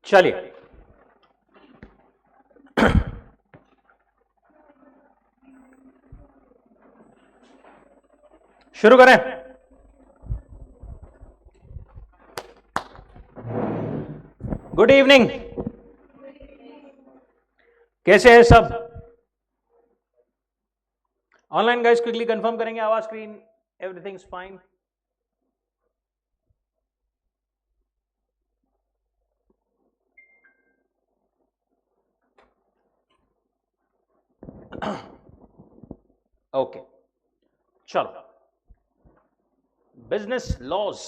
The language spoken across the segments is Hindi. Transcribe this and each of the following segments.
चलिए शुरू करें। गुड इवनिंग, कैसे हैं सब? ऑनलाइन गाइस क्विकली कंफर्म करेंगे आवाज, screen, everything is fine? Okay, चलो बिजनेस लॉज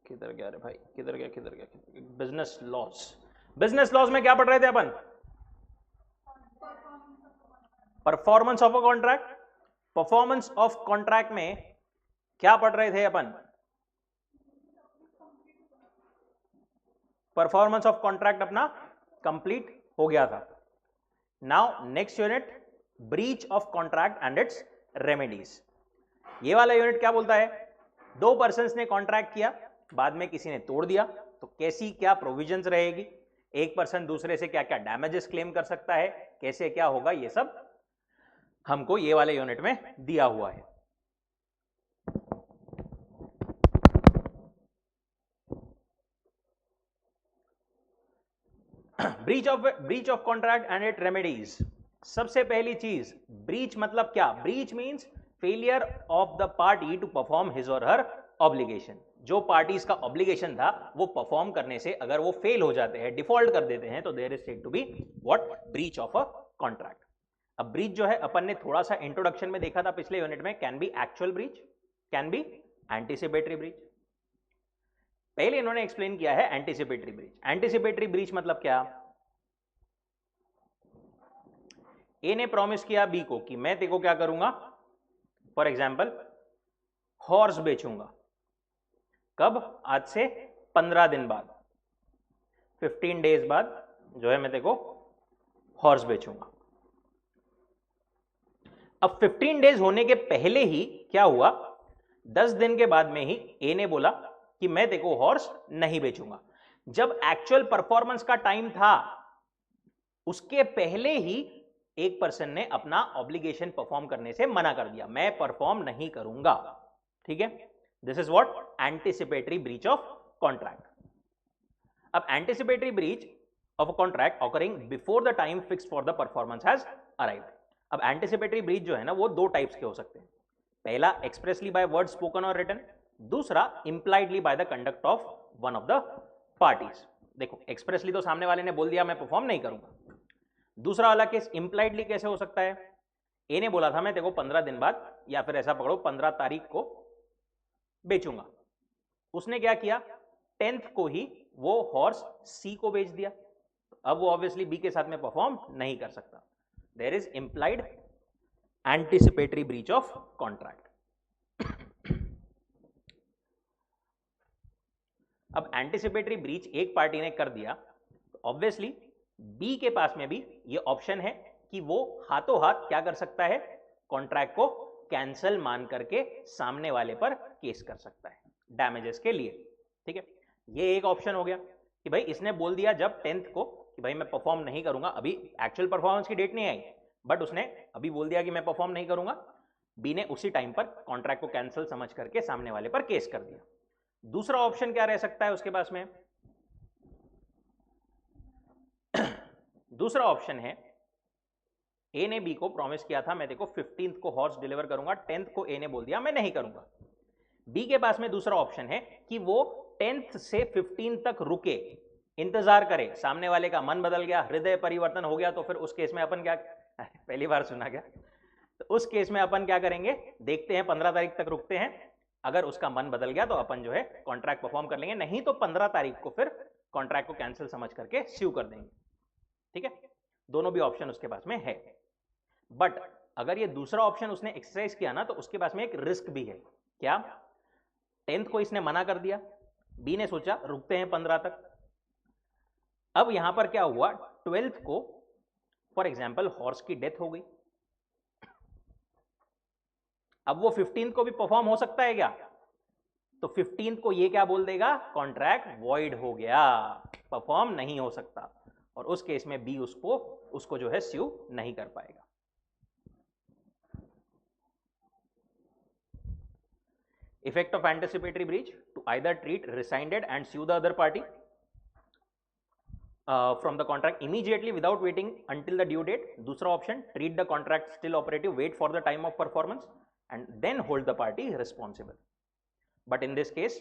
किधर गया रे भाई, किधर गया? बिजनेस लॉज, बिजनेस लॉज में क्या पढ़ रहे थे अपन? Performance of a contract. Performance of contract में क्या पढ़ रहे थे अपन? परफॉर्मेंस ऑफ कॉन्ट्रैक्ट अपना कंप्लीट हो गया था। Now next unit, breach of contract and its remedies. ये वाला यूनिट क्या बोलता है? दो पर्सन्स ने कॉन्ट्रैक्ट किया, बाद में किसी ने तोड़ दिया, तो कैसी क्या प्रोविजंस रहेगी, एक पर्सन दूसरे से क्या क्या डैमेजेस क्लेम कर सकता है, कैसे क्या होगा, ये सब हमको ये वाले यूनिट में दिया हुआ है। Breach of contract and it remedies. सबसे पहली चीज, ब्रीच मतलब क्या? Breach means failure of the party to perform his और हर ऑब्लिगेशन। जो पार्टीज का ऑब्लिगेशन था वो परफॉर्म करने से अगर वो फेल हो जाते हैं, डिफॉल्ट कर देते हैं, तो there is said to be what? Breach of a contract. अब ब्रीच जो है अपन ने थोड़ा सा इंट्रोडक्शन में देखा था पिछले यूनिट में, can be actual breach, can be anticipatory breach. पहले इन्होंने एक्सप्लेन किया है एंटीसिपेटरी ब्रीच। एंटीसिपेटरी ब्रीच मतलब क्या? ए ने प्रॉमिस किया बी को कि मैं तेको क्या करूंगा, फॉर एग्जाम्पल हॉर्स बेचूंगा। कब? आज से 15 दिन बाद, 15 डेज बाद जो है मैं तेको हॉर्स बेचूंगा। अब 15 डेज होने के पहले ही क्या हुआ? 10 दिन के बाद में ही ए ने बोला कि मैं तेको हॉर्स नहीं बेचूंगा। जब एक्चुअल परफॉर्मेंस का टाइम था उसके पहले ही एक पर्सन ने अपना ऑब्लिगेशन परफॉर्म करने से मना कर दिया, मैं परफॉर्म नहीं करूंगा। ठीक है, this is what? Anticipatory breach of contract. अब anticipatory breach of a contract occurring before the time fixed for the performance has arrived. अब एंटीसिपेटरी ब्रीच जो है ना वो दो टाइप्स के हो सकते हैं। पहला एक्सप्रेसली बाय वर्ड स्पोकन और रिटन, दूसरा impliedly by the conduct of one of the parties. देखो एक्सप्रेसली तो सामने वाले ने बोल दिया मैं परफॉर्म नहीं करूंगा, दूसरा वाला केस इंप्लाइडली कैसे हो सकता है? ए ने बोला था मैं तेको 15 दिन बाद, या फिर ऐसा पकड़ो 15 तारीख को बेचूंगा। उसने क्या किया? 10th को ही वो हॉर्स सी को बेच दिया। अब वो ऑब्वियसली बी के साथ में परफॉर्म नहीं कर सकता। There is implied anticipatory breach of contract. अब एंटीसिपेटरी ब्रीच एक पार्टी ने कर दिया, ऑब्वियसली बी के पास में भी ये ऑप्शन है कि वो हाथों हाथ क्या कर सकता है? कॉन्ट्रैक्ट को कैंसल मान करके सामने वाले पर केस कर सकता है डैमेजेस के लिए। ठीक है, ये एक ऑप्शन हो गया कि भाई इसने बोल दिया जब 10th को कि भाई मैं परफॉर्म नहीं करूंगा, अभी एक्चुअल परफॉर्मेंस की डेट नहीं आई बट उसने अभी बोल दिया कि मैं परफॉर्म नहीं करूंगा, बी ने उसी टाइम पर कॉन्ट्रैक्ट को कैंसिल समझ करके सामने वाले पर केस कर दिया। दूसरा ऑप्शन क्या रह सकता है उसके पास में? दूसरा ऑप्शन है, ए ने बी को प्रॉमिस किया था मैं देखो 15th को हॉर्स डिलीवर करूंगा, 10th को ए ने बोल दिया मैं नहीं करूंगा। बी के पास में दूसरा ऑप्शन है कि वो 10th से 15 तक रुके, इंतजार करे, सामने वाले का मन बदल गया, हृदय परिवर्तन हो गया, तो फिर उस केस में अपन क्या पहली बार सुना गया, तो उस केस में अपन क्या करेंगे? देखते हैं 15 तारीख तक रुकते हैं, अगर उसका मन बदल गया तो अपन जो है कॉन्ट्रैक्ट परफॉर्म कर लेंगे, नहीं तो 15 तारीख को फिर कॉन्ट्रैक्ट को कैंसिल समझ करके स्यू कर देंगे। ठीक है, दोनों भी ऑप्शन उसके पास में है। बट अगर ये दूसरा ऑप्शन उसने एक्सरसाइज किया ना तो उसके पास में एक रिस्क भी है। क्या? 10th को इसने मना कर दिया, बी ने सोचा रुकते हैं 15 तक। अब यहां पर क्या हुआ, 12th को फॉर एग्जाम्पल हॉर्स की डेथ हो गई। अब वो 15th को भी परफॉर्म हो सकता है क्या? तो 15th को ये क्या बोल देगा, कॉन्ट्रैक्ट वॉइड हो गया, परफॉर्म नहीं हो सकता, और उस केस में बी उसको जो है स्यू नहीं कर पाएगा। Effect of anticipatory breach, to either treat rescinded and sue the other party from the contract immediately without waiting until the due date. दूसरा option, treat the contract still operative, wait for the time of performance and then hold the party responsible. But in this case,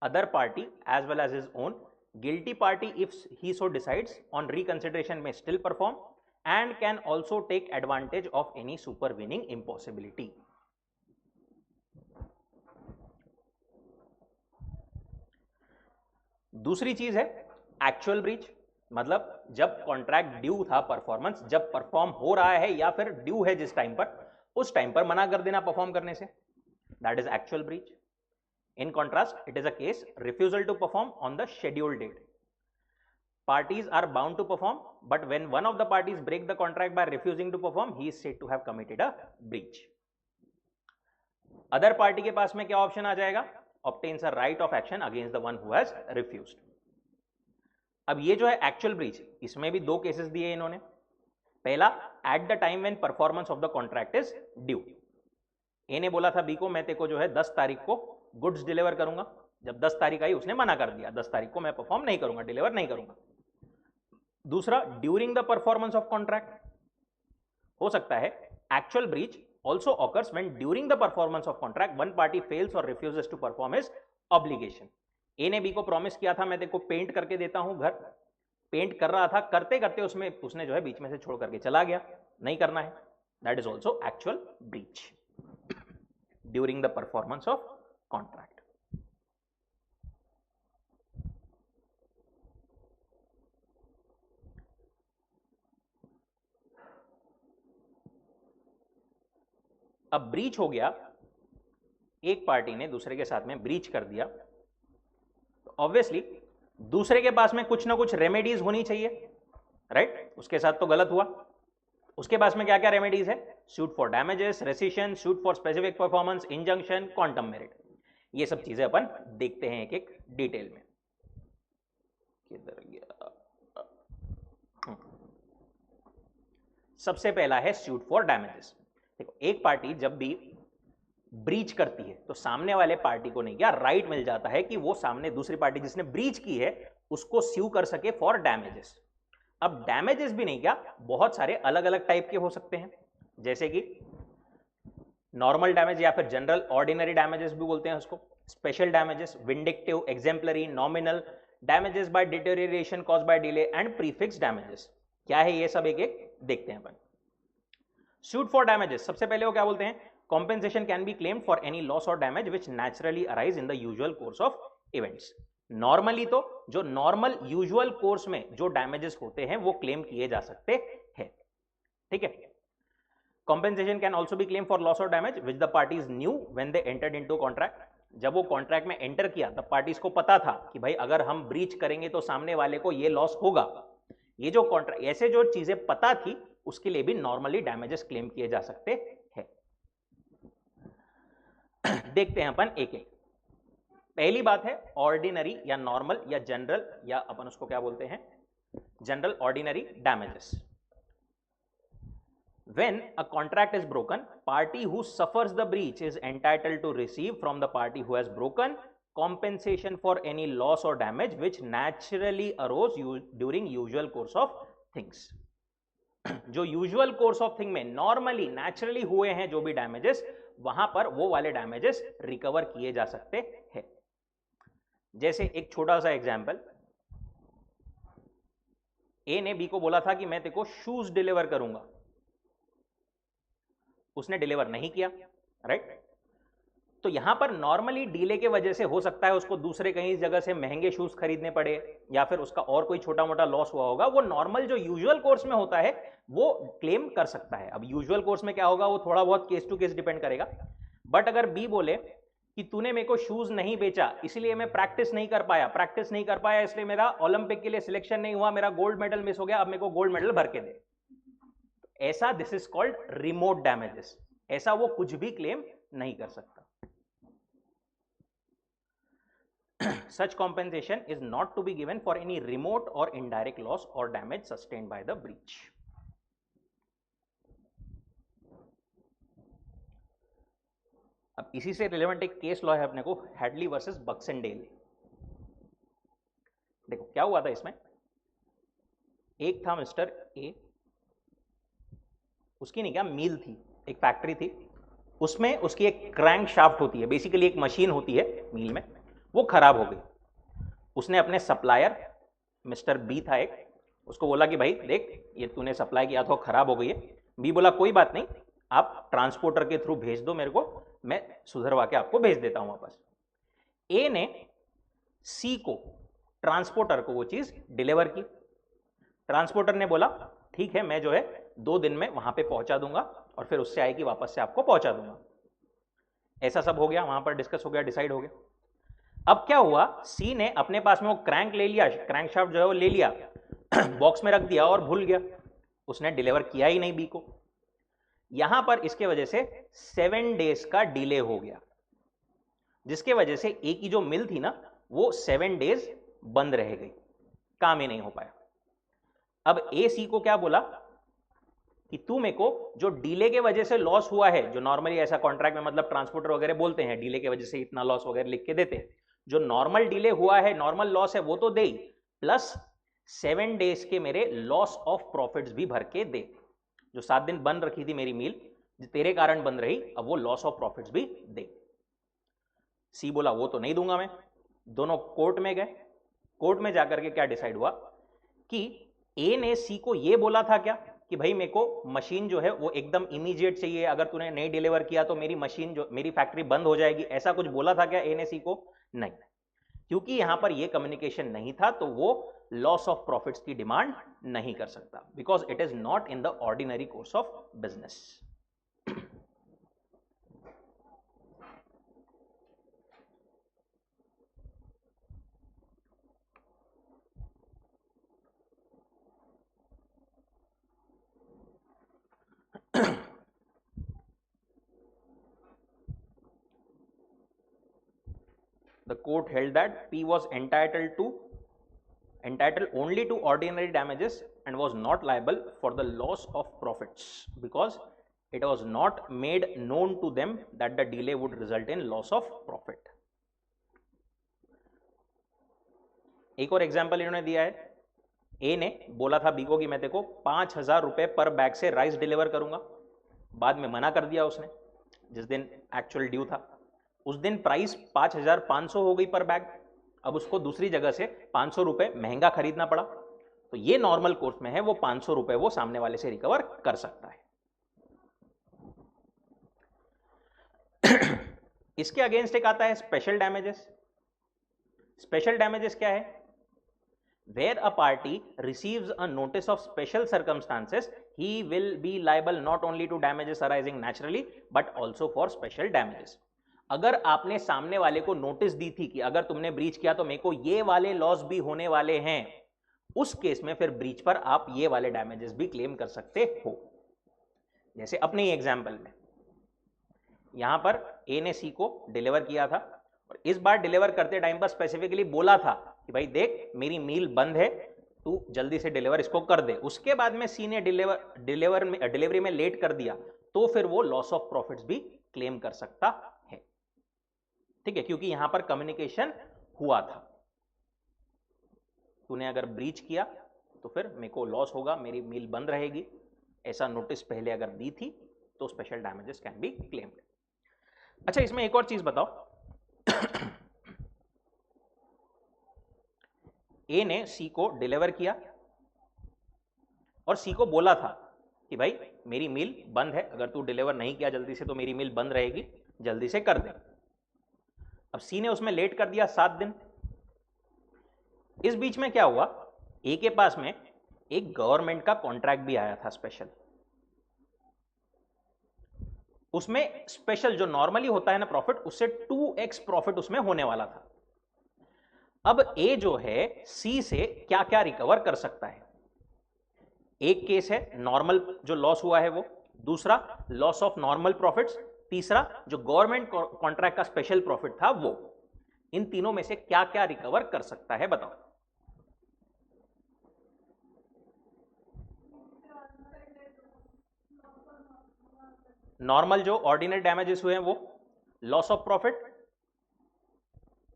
other party as well as his own guilty party, if he so decides on reconsideration, may still perform and can also take advantage of any supervening impossibility. दूसरी चीज है एक्चुअल ब्रीच, मतलब जब कॉन्ट्रैक्ट ड्यू था, परफॉर्मेंस जब परफॉर्म हो रहा है या फिर ड्यू है जिस टाइम पर, उस टाइम पर मना कर देना परफॉर्म करने से, that is actual breach. In contrast it is a case refusal to perform on the scheduled date. Parties are bound to perform, but when one of the parties break the contract by refusing to perform, he is said to have committed a breach. Other party के पास में क्या ऑप्शन आ जाएगा, obtains a right of action against the one who has refused. अब ये जो है एक्चुअल ब्रीच, इसमें भी दो केसेस दिए इन्होंने. पहला, at the time when performance of the contract is due. A ने बोला था बी को, मैं तेरे को जो है 10 तारीख को गुड्स डिलीवर करूंगा. जब 10 तारीख आई उसने मना कर दिया, 10 तारीख को मैं परफॉर्म नहीं करूंगा, डिलीवर नहीं करूंगा. दूसरा, during the performance of contract. हो सकता है actual breach also occurs when during the performance of contract one party fails or refuses to perform his obligation. ए ने बी को प्रॉमिस किया था मैं तेरे को पेंट करके देता हूं घर, पेंट कर रहा था, करते करते उसने जो है बीच में से छोड़ करके चला गया, नहीं करना है. That is also actual breach during the performance of contract. अब ब्रीच हो गया, एक पार्टी ने दूसरे के साथ में ब्रीच कर दिया, तो ऑब्वियसली दूसरे के पास में कुछ ना कुछ रेमेडीज होनी चाहिए, राइट? उसके साथ तो गलत हुआ, उसके पास में क्या क्या रेमेडीज है, suit for damages, rescission, suit for specific performance, injunction, quantum merit. ये सब चीजें अपन देखते हैं एक एक डिटेल में. किधर गया? सबसे पहला है सूट फॉर डैमेजेस. देखो, एक पार्टी जब भी ब्रीच करती है तो सामने वाले पार्टी को नहीं क्या राइट मिल जाता है कि वो सामने दूसरी पार्टी जिसने ब्रीच की है उसको स्यू कर सके फॉर डैमेजेस. अब डैमेजेस भी नहीं क्या, बहुत सारे अलग अलग टाइप के हो सकते हैं, जैसे कि नॉर्मल डैमेज या फिर जनरल ऑर्डिनरी डैमेजेस भी बोलते हैं उसको, special damages, vindictive, exemplary, nominal, damages by deterioration caused by delay and prefix damages. क्या है ये सब एक एक देखते हैं अपन. सूट फॉर डैमेजेस, सबसे पहले वो क्या बोलते हैं, compensation can be claimed for any loss or damage which naturally arise in the usual course of events. Normally तो जो नॉर्मल यूजुअल कोर्स में जो डैमेजेस होते हैं वो क्लेम किए जा सकते हैं, ठीक है. compensation can also be claimed for loss or damage which the parties knew when they entered into contract. जब वो कॉन्ट्रैक्ट में एंटर किया तब पार्टीज को पता था कि भाई अगर हम ब्रीच करेंगे तो सामने वाले को ये लॉस होगा. ये जो कॉन्ट्रैक्ट, ऐसे जो चीजें पता थी उसके लिए भी नॉर्मली डैमेजेस क्लेम किए जा सकते हैं. देखते हैं अपन एक एक. पहली बात है ऑर्डिनरी या नॉर्मल या जनरल, या अपन उसको क्या बोलते हैं, general ordinary damages. When a contract is broken, party who suffers the breach is entitled to receive from the party who has broken compensation for any loss or damage which naturally arose during usual course of things. जो यूजुअल कोर्स ऑफ थिंग में नॉर्मली नेचुरली हुए हैं जो भी डैमेजेस, वहां पर वो वाले डैमेजेस रिकवर किए जा सकते हैं. जैसे एक छोटा सा एग्जांपल, ए ने बी को बोला था कि मैं तेरे को शूज डिलीवर करूंगा, उसने डिलीवर नहीं किया, राइट? तो यहां पर नॉर्मली डीले के वजह से हो सकता है उसको दूसरे कहीं जगह से महंगे शूज खरीदने पड़े या फिर उसका और कोई छोटा मोटा लॉस हुआ होगा, वो नॉर्मल जो यूजुअल कोर्स में होता है वो क्लेम कर सकता है। अब यूजुअल कोर्स में क्या होगा वो थोड़ा बहुत केस टू केस डिपेंड करेगा। बट अगर बी बोले कि तूने मेरे को शूज नहीं बेचा इसलिए मैं प्रैक्टिस नहीं कर पाया इसलिए मेरा ओलंपिक के लिए सिलेक्शन नहीं हुआ, मेरा गोल्ड मेडल मिस हो गया, अब मेरे को गोल्ड मेडल भर के दे, ऐसा this is called remote damages. ऐसा वो कुछ भी क्लेम नहीं कर सकता। Such compensation is not to be given for any remote or indirect loss or damage sustained by the breach. अब इसी से रिलेवेंट एक केस लॉ है अपने को, हैडली वर्सेस बक्सेंडेल। देखो क्या हुआ था इसमें, एक था मिस्टर ए, उसकी नहीं क्या मील थी, एक फैक्ट्री थी, उसमें उसकी एक क्रैंक शाफ्ट होती है, बेसिकली एक मशीन होती है मील में, वो खराब हो गई। उसने अपने सप्लायर मिस्टर बी था एक, उसको बोला कि भाई देख ये तूने सप्लाई किया था खराब हो गई है। बी बोला कोई बात नहीं, आप ट्रांसपोर्टर के थ्रू भेज दो मेरे को, मैं सुधरवा के आपको भेज देता हूं वापस। ए ने सी को, ट्रांसपोर्टर को वो चीज डिलीवर की। ट्रांसपोर्टर ने बोला ठीक है मैं जो है 2 दिन में वहां पे पहुंचा दूंगा और फिर उससे आएगी वापस से आपको पहुंचा दूंगा। ऐसा सब हो गया, वहां पर डिस्कस हो गया, डिसाइड हो गया। अब क्या हुआ, सी ने अपने पास में वो क्रैंक ले लिया, क्रैंक शाफ्ट जो है वो ले लिया, बॉक्स में रख दिया और भूल गया, उसने डिलीवर किया ही नहीं बी को। यहां पर इसके वजह से 7 डेज का डिले हो गया, जिसके वजह से ए की जो मिल थी ना वो 7 डेज बंद रह गई, काम ही नहीं हो पाया। अब ए सी को क्या बोला कि तू मेरे को जो डीले के वजह से लॉस हुआ है, जो नॉर्मली ऐसा कॉन्ट्रैक्ट में मतलब ट्रांसपोर्टर वगैरह बोलते हैं डीले के वजह से इतना लॉस वगैरह लिख के देते हैं, जो नॉर्मल डिले हुआ है, नॉर्मल लॉस है वो तो दे, प्लस 7 डेज के मेरे लॉस ऑफ प्रॉफिट्स भी भर के दे। जो 7 दिन बंद रखी थी मेरी मील, जो तेरे कारण बंद रही, अब वो लॉस ऑफ प्रॉफिट्स भी दे। सी बोला वो तो नहीं दूंगा मैं। दोनों कोर्ट में गए, कोर्ट में जाकर के क्या डिसाइड हुआ कि ए ने सी को ये बोला था क्या कि भाई मेरे को मशीन जो है वो एकदम इमीडिएट चाहिए, अगर तूने नहीं डिलीवर किया तो मेरी मशीन जो मेरी फैक्ट्री बंद हो जाएगी, ऐसा कुछ बोला था क्या ए ने सी को? नहीं, क्योंकि यहां पर ये कम्युनिकेशन नहीं था तो वो लॉस ऑफ प्रॉफिट्स की डिमांड नहीं कर सकता, because it is not in the ordinary course of business. The court held that P was entitled only to ordinary damages and was not liable for the loss of profits because it was not made known to them that the delay would result in loss of profit. एक और एग्जाम्पल इन्होंने दिया है, ए ने बोला था बी को कि मैं देखो 5,000 रुपए पर बैग से राइस डिलीवर करूंगा, बाद में मना कर दिया उसने, जिस दिन एक्चुअल ड्यू था उस दिन प्राइस 5,500 हो गई पर बैग, अब उसको दूसरी जगह से 500 रुपए महंगा खरीदना पड़ा, तो ये नॉर्मल कोर्स में है, वो 500 रुपए वो सामने वाले से रिकवर कर सकता है। इसके अगेंस्ट एक आता है स्पेशल डैमेजेस। स्पेशल डैमेजेस क्या है? Where a party receives a notice of special circumstances, he will be liable not only to damages arising naturally but also for special damages. अगर आपने सामने वाले को नोटिस दी थी कि अगर तुमने ब्रीच किया तो मेरे को ये वाले लॉस भी होने वाले हैं, उस केस में फिर ब्रीच पर आप ये वाले डैमेजेस भी क्लेम कर सकते हो। जैसे अपने ही एग्जाम्पल में यहां पर ए ने सी को डिलीवर किया था और इस बार डिलीवर करते टाइम पर स्पेसिफिकली बोला था कि भाई देख मेरी मील बंद है, तू जल्दी से डिलीवर इसको कर दे। उसके बाद में सी ने डिलीवरी में लेट कर दिया तो फिर वो लॉस ऑफ प्रॉफिट्स भी क्लेम कर सकता है, ठीक है, क्योंकि यहां पर कम्युनिकेशन हुआ था। तूने अगर ब्रीच किया तो फिर मेरे को लॉस होगा, मेरी मील बंद रहेगी, ऐसा नोटिस पहले अगर दी थी तो special damages can be claimed. अच्छा, इसमें एक और चीज बताओ, ए ने सी को डिलीवर किया और सी को बोला था कि भाई मेरी मील बंद है, अगर तू डिलीवर नहीं किया जल्दी से तो मेरी मील बंद रहेगी, जल्दी से कर दे। अब सी ने उसमें लेट कर दिया 7 दिन। इस बीच में क्या हुआ, ए के पास में एक गवर्नमेंट का कॉन्ट्रैक्ट भी आया था स्पेशल। उसमें स्पेशल जो नॉर्मली होता है ना प्रॉफिट, उससे 2x प्रॉफिट उसमें होने वाला था। अब ए जो है सी से क्या क्या रिकवर कर सकता है। एक केस है नॉर्मल जो लॉस हुआ है वो, दूसरा लॉस ऑफ नॉर्मल प्रॉफिट्स, तीसरा जो गवर्नमेंट कॉन्ट्रैक्ट का स्पेशल प्रॉफिट था वो। इन तीनों में से क्या क्या रिकवर कर सकता है बताओ। नॉर्मल जो ऑर्डिनरी डैमेजेस हुए हैं वो, loss of profit,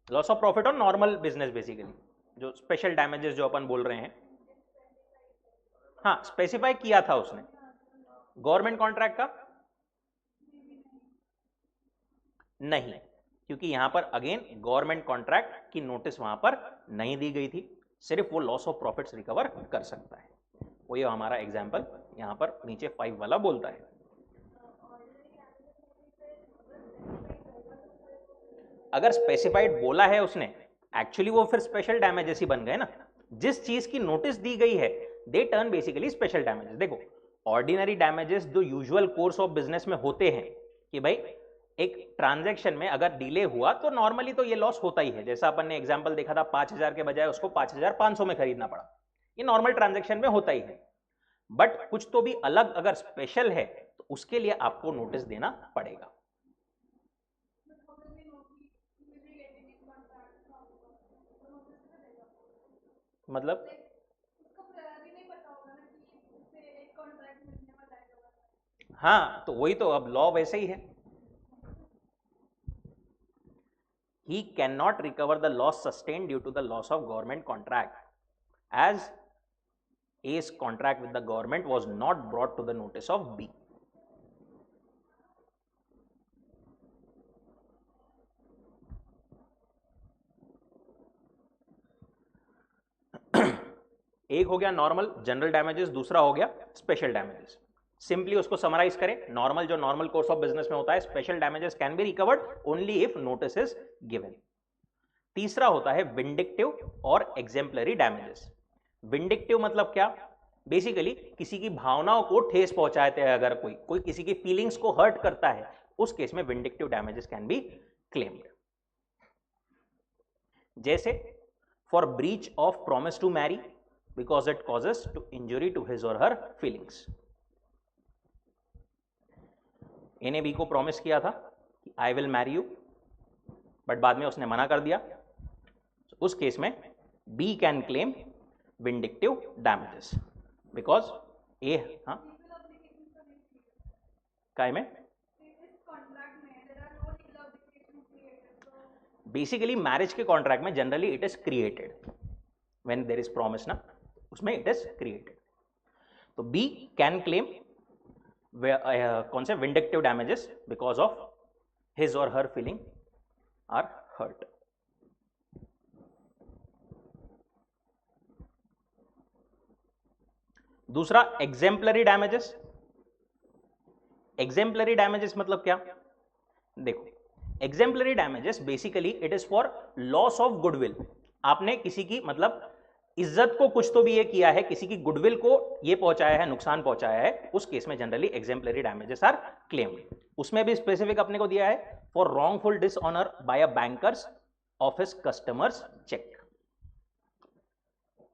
loss of profit और नॉर्मल बिजनेस बेसिकली, जो स्पेशल डैमेजेस जो अपन बोल रहे हैं। हाँ स्पेसिफाई किया था उसने गवर्नमेंट कॉन्ट्रैक्ट का, नहीं, क्योंकि यहां पर अगेन गवर्नमेंट कॉन्ट्रैक्ट की नोटिस वहां पर नहीं दी गई थी, सिर्फ वो लॉस ऑफ प्रॉफिट्स रिकवर कर सकता है। वो ये हमारा एग्जांपल यहां पर नीचे 5 वाला बोलता है। अगर स्पेसिफाइड बोला है उसने, एक्चुअली वो फिर स्पेशल डैमेजेस ही बन गए ना। जिस चीज की नोटिस दी गई है they turn basically special damages. देखो ऑर्डिनरी डैमेजेस जो यूजुअल कोर्स ऑफ बिजनेस में होते हैं कि भाई एक ट्रांजैक्शन में अगर डिले हुआ तो नॉर्मली तो ये लॉस होता ही है। जैसा अपन ने एग्जांपल देखा था 5000 के बजाय उसको 5500 में खरीदना पड़ा, ये नॉर्मल ट्रांजैक्शन में होता ही है। बट कुछ तो भी अलग अगर स्पेशल है तो उसके लिए आपको नोटिस देना पड़ेगा। मतलब हाँ तो वही तो, अब लॉ वैसे ही है। He cannot recover the loss sustained due to the loss of government contract, as A's contract with the government was not brought to the notice of B. एक हो गया नॉर्मल जनरल डैमेजेस, दूसरा हो गया स्पेशल डैमेजेस। सिंपली उसको समराइज करें, नॉर्मल जो नॉर्मल कोर्स ऑफ बिजनेस में होता है, special damages can be recovered only if notice is given. तीसरा होता है विंडिक्टिव और एग्जेम्पलरी डैमेजेस। विंडिक्टिव मतलब क्या, बेसिकली किसी की भावनाओं को ठेस पहुंचाते हैं, अगर कोई किसी की फीलिंग्स को हर्ट करता है, उस केस में vindictive damages can be claimed. जैसे for breach of promise to marry because it causes to injury to his और हर फीलिंग्स। ए ने बी को प्रॉमिस किया था कि I will marry you, but बाद में उसने मना कर दिया। उस केस में B can claim vindictive damages because A, हाँ काय में बेसिकली मैरिज के कॉन्ट्रैक्ट में generally it is created when there is promise ना, उसमें इट इज क्रिएटेड। तो बी कैन क्लेम कौन से vindictive damages because of his और हर फीलिंग आर हर्ट। दूसरा एग्जेम्पलरी डैमेजेस। एग्जेम्पलरी डैमेजेस मतलब क्या, देखो exemplary damages basically it is for loss of goodwill. आपने किसी की मतलब इज्जत को कुछ तो भी ये किया है, किसी की गुडविल को ये पहुंचाया है, नुकसान पहुंचाया है, उस केस में generally exemplary damages are claimed. उसमें भी स्पेसिफिक अपने को दिया है for wrongful dishonour by a bankers of his customers cheque.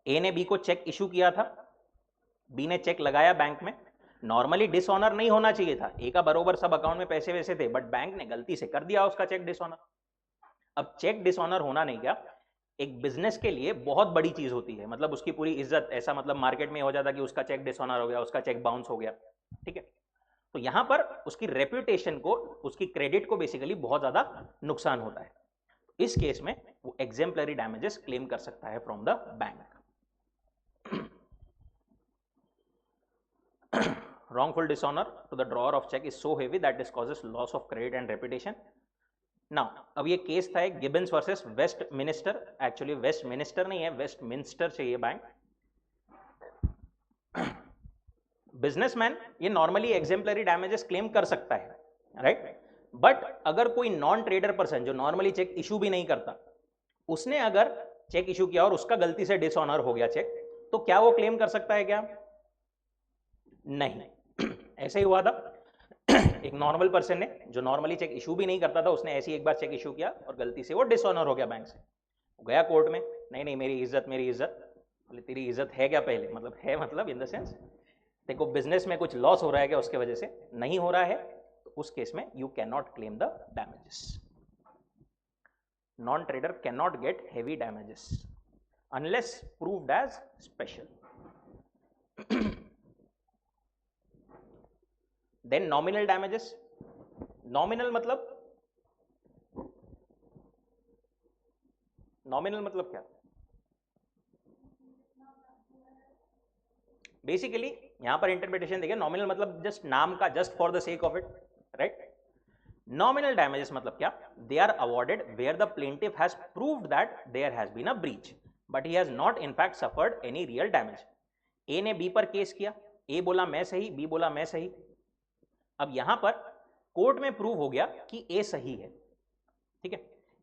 A ने बी को चेक इशू किया था, बी ने चेक लगाया बैंक में, नॉर्मली डिसऑनर नहीं होना चाहिए था, ए का बरोबर सब अकाउंट में पैसे वैसे थे, बट बैंक ने गलती से कर दिया उसका चेक डिसऑनर। अब चेक डिसऑनर होना नहीं, क्या एक बिजनेस के लिए बहुत बड़ी चीज होती है, मतलब उसकी पूरी इज्जत, ऐसा मतलब मार्केट में हो जाता कि उसका चेक डिसऑनर हो गया, उसका चेक बाउंस हो गया, ठीक है। तो यहां पर उसकी रेप्यूटेशन को, उसकी क्रेडिट को बेसिकली बहुत ज्यादा नुकसान होता है। इस केस में वो एग्जेम्पलरी डैमेजेस क्लेम कर सकता है from the bank. wrongful dishonor to the drawer of check is so heavy that this causes loss of credit and reputation. Now, अब ये केस था Gibbons versus Westminster, actually Westminster नहीं है, वेस्ट मिनिस्टर चाहिए बैंक। बिजनेसमैन ये नॉर्मली एग्जेम्पलरी डैमेजेस क्लेम कर सकता है, राइट। बट अगर कोई नॉन ट्रेडर पर्सन जो नॉर्मली चेक इशू भी नहीं करता, उसने अगर चेक इशू किया और उसका गलती से डिसऑनर हो गया चेक, तो क्या वो क्लेम कर सकता है क्या? नहीं। ऐसे ही हुआ था, एक नॉर्मल पर्सन ने जो नॉर्मली चेक इशू भी नहीं करता था, उसने ऐसी एक बार चेक इशू किया और गलती से वो डिसऑनर हो गया बैंक से, गया कोर्ट में, नहीं नहीं मेरी इज्जत मेरी इज्जत। बोले तेरी इज्जत है क्या पहले, मतलब है मतलब इन द सेंस देखो बिजनेस में कुछ लॉस हो रहा है क्या उसके वजह से, नहीं हो रहा है, तो उस केस में you can not claim the damages. Non trader can not get heavy damages unless proved as special. Then nominal damages. Nominal मतलब क्या? बेसिकली यहां पर इंटरप्रिटेशन देखिए, नॉमिनल मतलब जस्ट नाम का, just for the sake of it, right. Nominal damages मतलब क्या? They are awarded where the plaintiff has proved that there has been a breach but he has not in fact suffered any real damage. A ने बी पर केस किया, ए बोला मैं सही, बी बोला मैं सही। अब यहां पर कोर्ट में प्रूव हो गया कि ए सही है, ठीक है,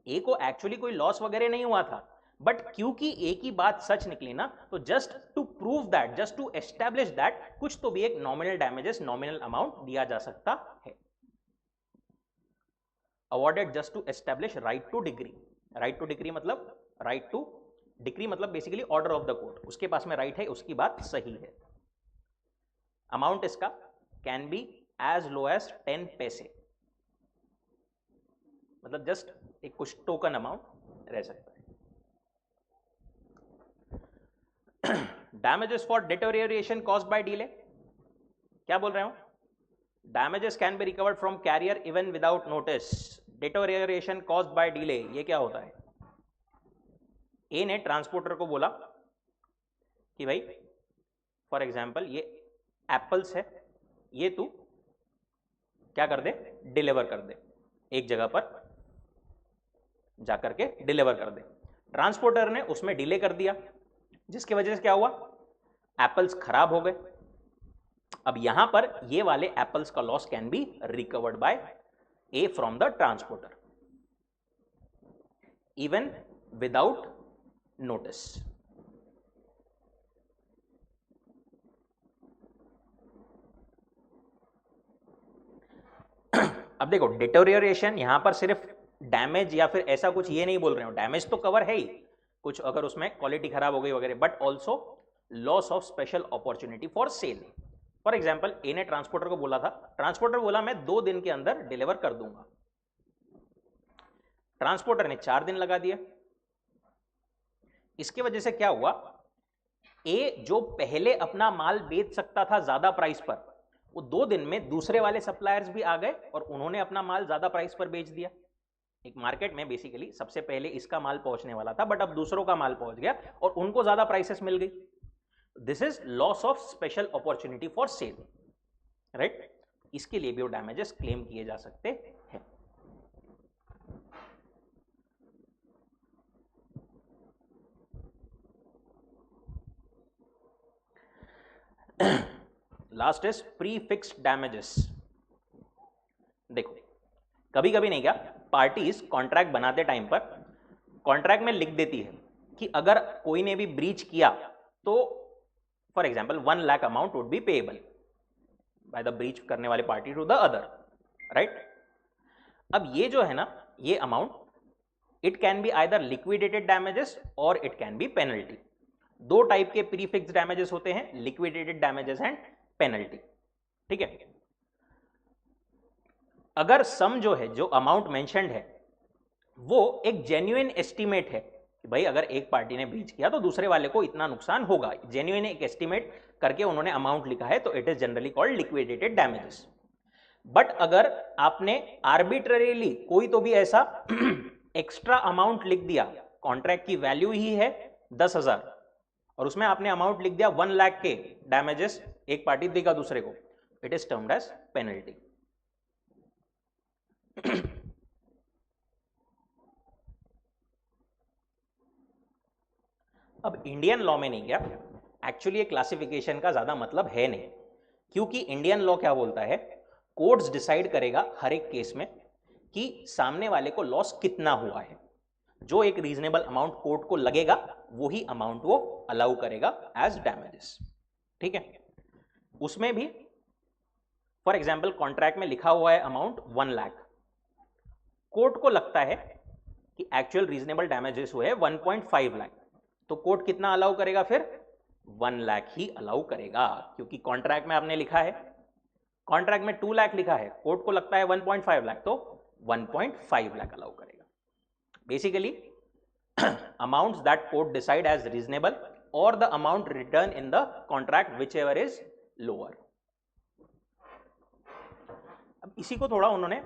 ए को एक्चुअली कोई लॉस वगैरह नहीं हुआ था, बट क्योंकि ए की बात सच निकली ना, तो just to prove that, just to establish that, कुछ तो भी एक नॉमिनल डैमेजेस, नॉमिनल अमाउंट दिया जा सकता है। Awarded just to establish right to degree. Right to degree मतलब, राइट टू डिग्री मतलब basically order of the court, उसके पास में राइट है, उसकी बात सही है। अमाउंट इसका can be as low as 10 पैसे, मतलब जस्ट एक कुछ टोकन अमाउंट रह सकता है। Damages for deterioration caused by delay, क्या बोल रहे हो? Damages can be recovered from carrier even without notice. Deterioration caused by delay, ये क्या होता है? ए ने ट्रांसपोर्टर को बोला कि भाई फॉर एग्जांपल ये एप्पल्स है, ये तू क्या कर दे, डिलीवर कर दे, एक जगह पर जाकर के डिलीवर कर दे। ट्रांसपोर्टर ने उसमें डिले कर दिया, जिसकी वजह से क्या हुआ, एप्पल्स खराब हो गए। अब यहां पर ये वाले एप्पल्स का loss can be recovered by a from the transporter even without notice. अब देखो डिटोरिएशन यहां पर सिर्फ डैमेज या फिर ऐसा कुछ ये नहीं बोल रहे हो, डैमेज तो कवर है ही कुछ, अगर उसमें क्वालिटी खराब हो गई वगैरह, but also loss of special opportunity for sale. For example A ने ट्रांसपोर्टर को बोला था, ट्रांसपोर्टर बोला मैं 2 दिन के अंदर डिलीवर कर दूंगा, ट्रांसपोर्टर ने 4 दिन लगा दिया। इसकी वजह से क्या हुआ, ए जो पहले अपना माल बेच सकता था ज्यादा प्राइस पर, वो 2 दिन में दूसरे वाले सप्लायर्स भी आ गए और उन्होंने अपना माल ज्यादा प्राइस पर बेच दिया। एक मार्केट में बेसिकली सबसे पहले इसका माल पहुंचने वाला था, बट अब दूसरों का माल पहुंच गया और उनको ज्यादा प्राइसेस मिल गई। This is loss of special opportunity for cell, right. इसके लिए भी वो डैमेजेस क्लेम किए जा सकते हैं। Last is pre fixed damages. देखो कभी कभी नहीं, क्या पार्टीज कॉन्ट्रैक्ट बनाते टाइम पर कॉन्ट्रैक्ट में लिख देती है कि अगर कोई ने भी ब्रीच किया तो for example 1 lakh amount would be payable by the breach करने वाले party to the other, right. अब ये जो है ना, ये amount it can be either liquidated damages or it can be penalty. 2 type के प्री फिक्स्ड डैमेजेस होते हैं, लिक्विडेटेड डैमेजेस एंड पेनल्टी, ठीक है। अगर सम जो है, जो अमाउंट मेंशन्ड है, वो एक जेन्युइन एस्टीमेट है कि भाई अगर एक पार्टी ने ब्रीच किया तो दूसरे वाले को इतना नुकसान होगा, जेन्युइन एक एस्टीमेट करके उन्होंने अमाउंट लिखा है, तो it is generally called liquidated damages. But अगर आपने आर्बिट्ररीली कोई तो भी ऐसा एक्स्ट्रा अमाउंट लिख दिया, कॉन्ट्रैक्ट की वैल्यू ही है 10,000 और उसमें आपने अमाउंट लिख दिया 1 लाख के डैमेजेस, एक पार्टी देगा दूसरे को, it is termed as penalty. अब इंडियन लॉ में नहीं गया, एक्चुअली क्लासिफिकेशन का ज्यादा मतलब है नहीं, क्योंकि इंडियन लॉ क्या बोलता है, कोर्ट्स डिसाइड करेगा हर एक केस में कि सामने वाले को लॉस कितना हुआ है। जो एक रीजनेबल अमाउंट कोर्ट को लगेगा वही अमाउंट वो अलाउ करेगा एज डैमेजेस। ठीक है, उसमें भी फॉर एग्जाम्पल कॉन्ट्रैक्ट में लिखा हुआ है अमाउंट 1 लाख, कोर्ट को लगता है कि एक्चुअल रीजनेबल डैमेजेस हुए 1.5 लाख, तो कोर्ट कितना अलाउ करेगा फिर 1 लाख ही अलाउ करेगा, क्योंकि कॉन्ट्रैक्ट में आपने लिखा है, कॉन्ट्रैक्ट में 2 लाख लिखा है, कोर्ट को लगता है 1.5 लाख, तो 1.5 लाख अलाउ करेगा। Basically amounts that court decide as reasonable or the amount written in the contract whichever is lower. अब इसी को थोड़ा उन्होंने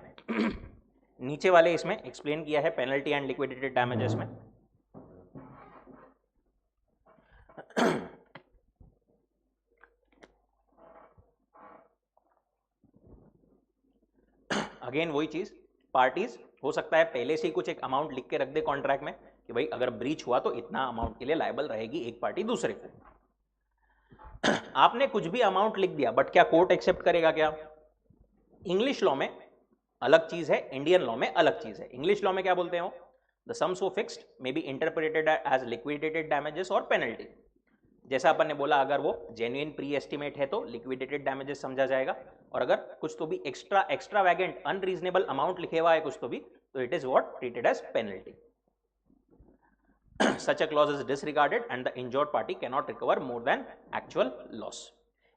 नीचे वाले इसमें एक्सप्लेन किया है पेनल्टी एंड लिक्विडेटेड डैमेजेस में। अगेन वही चीज, पार्टीज हो सकता है पहले से ही कुछ एक अमाउंट लिख के रख दे कॉन्ट्रैक्ट में कि भाई अगर ब्रीच हुआ तो इतना अमाउंट के लिए लायबल रहेगी एक पार्टी दूसरे को। आपने कुछ भी अमाउंट लिख दिया, बट क्या कोर्ट एक्सेप्ट करेगा क्या? इंग्लिश लॉ में अलग चीज है, इंडियन लॉ में अलग चीज है। इंग्लिश लॉ में क्या बोलते हो? The sum so fixed may be interpreted as liquidated damages और पेनल्टी। जैसा अपन ने बोला, अगर वो जेन्युइन प्री एस्टिमेट है तो लिक्विडेटेड डैमेजेस समझा जाएगा, और अगर कुछ तो भी एक्स्ट्रा वैगेंट अनरीजनेबल अमाउंट लिखे हुआ है कुछ तो भी, तो it is what treated as penalty. Such a clause is disregarded and the injured party cannot recover more than actual loss.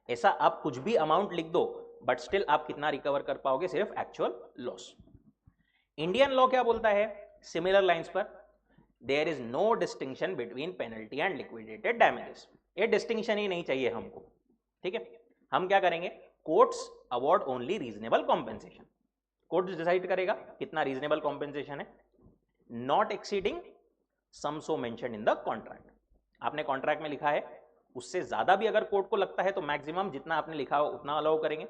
ऐसा आप कुछ भी अमाउंट लिख दो बट स्टिल आप कितना रिकवर कर पाओगे? सिर्फ एक्चुअल लॉस। इंडियन लॉ क्या बोलता है सिमिलर लाइंस पर? There is no distinction between penalty and liquidated damages. ये डिस्टिंक्शन ही नहीं चाहिए हमको। ठीक है, हम क्या करेंगे? Courts award only reasonable compensation. Court decide करेगा कितना रीजनेबल कॉम्पेंसेशन है, not exceeding sum so mention in the contract. आपने कॉन्ट्रैक्ट में लिखा है, उससे ज्यादा भी अगर कोर्ट को लगता है तो मैक्सिमम जितना आपने लिखा हो उतना अलाउ करेंगे।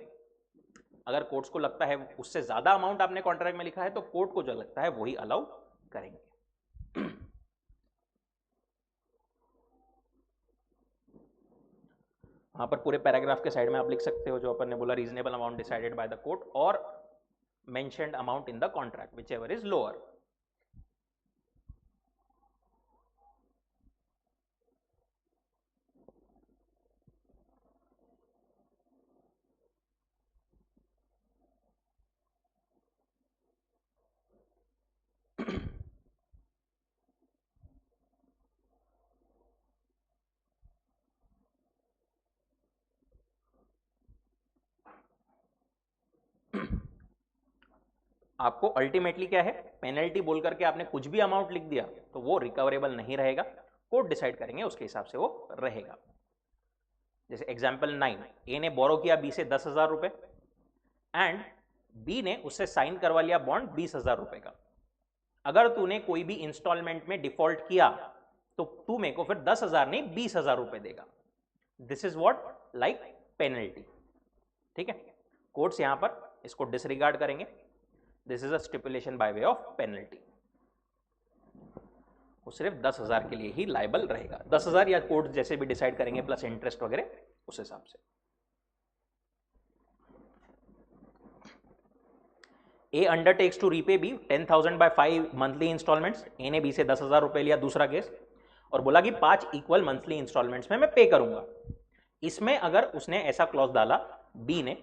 अगर कोर्ट्स को लगता है उससे ज्यादा अमाउंट आपने कॉन्ट्रैक्ट में लिखा है तो कोर्ट को जो लगता है वही अलाउ करेंगे। वहां पर पूरे पैराग्राफ के साइड में आप लिख सकते हो जो अपन ने बोला, reasonable amount decided by the court or mentioned amount in the contract whichever is lower. आपको अल्टीमेटली क्या है, पेनल्टी बोल करके आपने कुछ भी अमाउंट लिख दिया तो वो रिकवरेबल नहीं रहेगा, कोर्ट डिसाइड करेंगे उसके हिसाब से वो रहेगा। जैसे एग्जांपल 9, ए ने बोरो किया बी से 10,000 रुपए एंड बी ने उससे साइन करवा लिया बॉन्ड 20,000 रुपए का। अगर तूने कोई भी इंस्टॉलमेंट में डिफॉल्ट किया तो तू मेरे को फिर 10,000 नहीं 20,000 रुपए देगा। This is what like penalty. ठीक है, कोर्ट्स यहां पर इसको डिसरिगार्ड करेंगे। This is a stipulation by way of penalty. वो सिर्फ 10,000 के लिए ही लायबल रहेगा। 10,000 या कोर्ट जैसे भी डिसाइड करेंगे प्लस इंटरेस्ट वगैरह उस हिसाब से। A undertakes to repay B 10,000 by 5 monthly instalments. A ने बी से 10,000 रुपए लिया, दूसरा केस, और बोला कि 5 इक्वल मंथली इंस्टॉलमेंट्स में मैं पे करूंगा। इसमें अगर उसने ऐसा क्लॉज डाला बी ने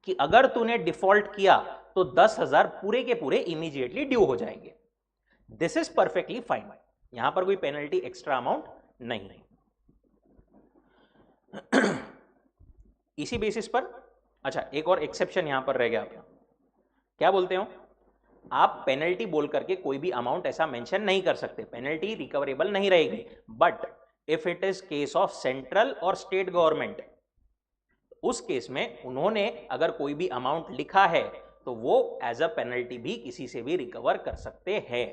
कि अगर तूने डिफॉल्ट किया तो 10,000 पूरे के पूरे इमीडिएटली ड्यू हो जाएंगे। दिस इज परफेक्टली फाइन, यहां पर कोई पेनल्टी एक्स्ट्रा अमाउंट नहीं है। इसी बेसिस पर, अच्छा एक और एक्सेप्शन यहां पर रह गया अपना, क्या बोलते हो आप? पेनल्टी बोल करके कोई भी अमाउंट ऐसा मेंशन नहीं कर सकते, पेनल्टी रिकवरेबल नहीं रहेगी। But if it is case of central और स्टेट गवर्नमेंट, उस केस में उन्होंने अगर कोई भी अमाउंट लिखा है तो वो एज अ पेनल्टी भी किसी से भी रिकवर कर सकते हैं।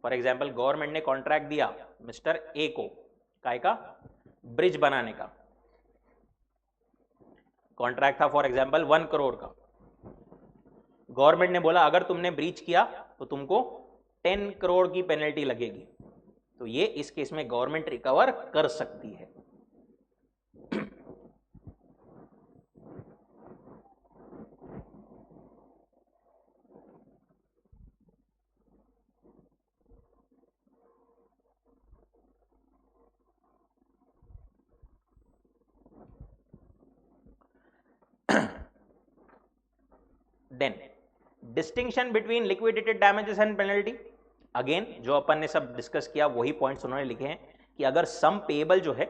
फॉर एग्जाम्पल गवर्नमेंट ने कॉन्ट्रैक्ट दिया मिस्टर ए को काय का, ब्रिज बनाने का। कॉन्ट्रैक्ट था फॉर एग्जाम्पल 1 करोड़ का। गवर्नमेंट ने बोला अगर तुमने ब्रीच किया तो तुमको 10 करोड़ की पेनल्टी लगेगी। तो ये इस केस में गवर्नमेंट रिकवर कर सकती है। Then distinction between liquidated damages and penalty, again जो अपन ने सब डिस्कस किया वही पॉइंट्स उन्होंने लिखे हैं कि अगर सम पेएबल जो है,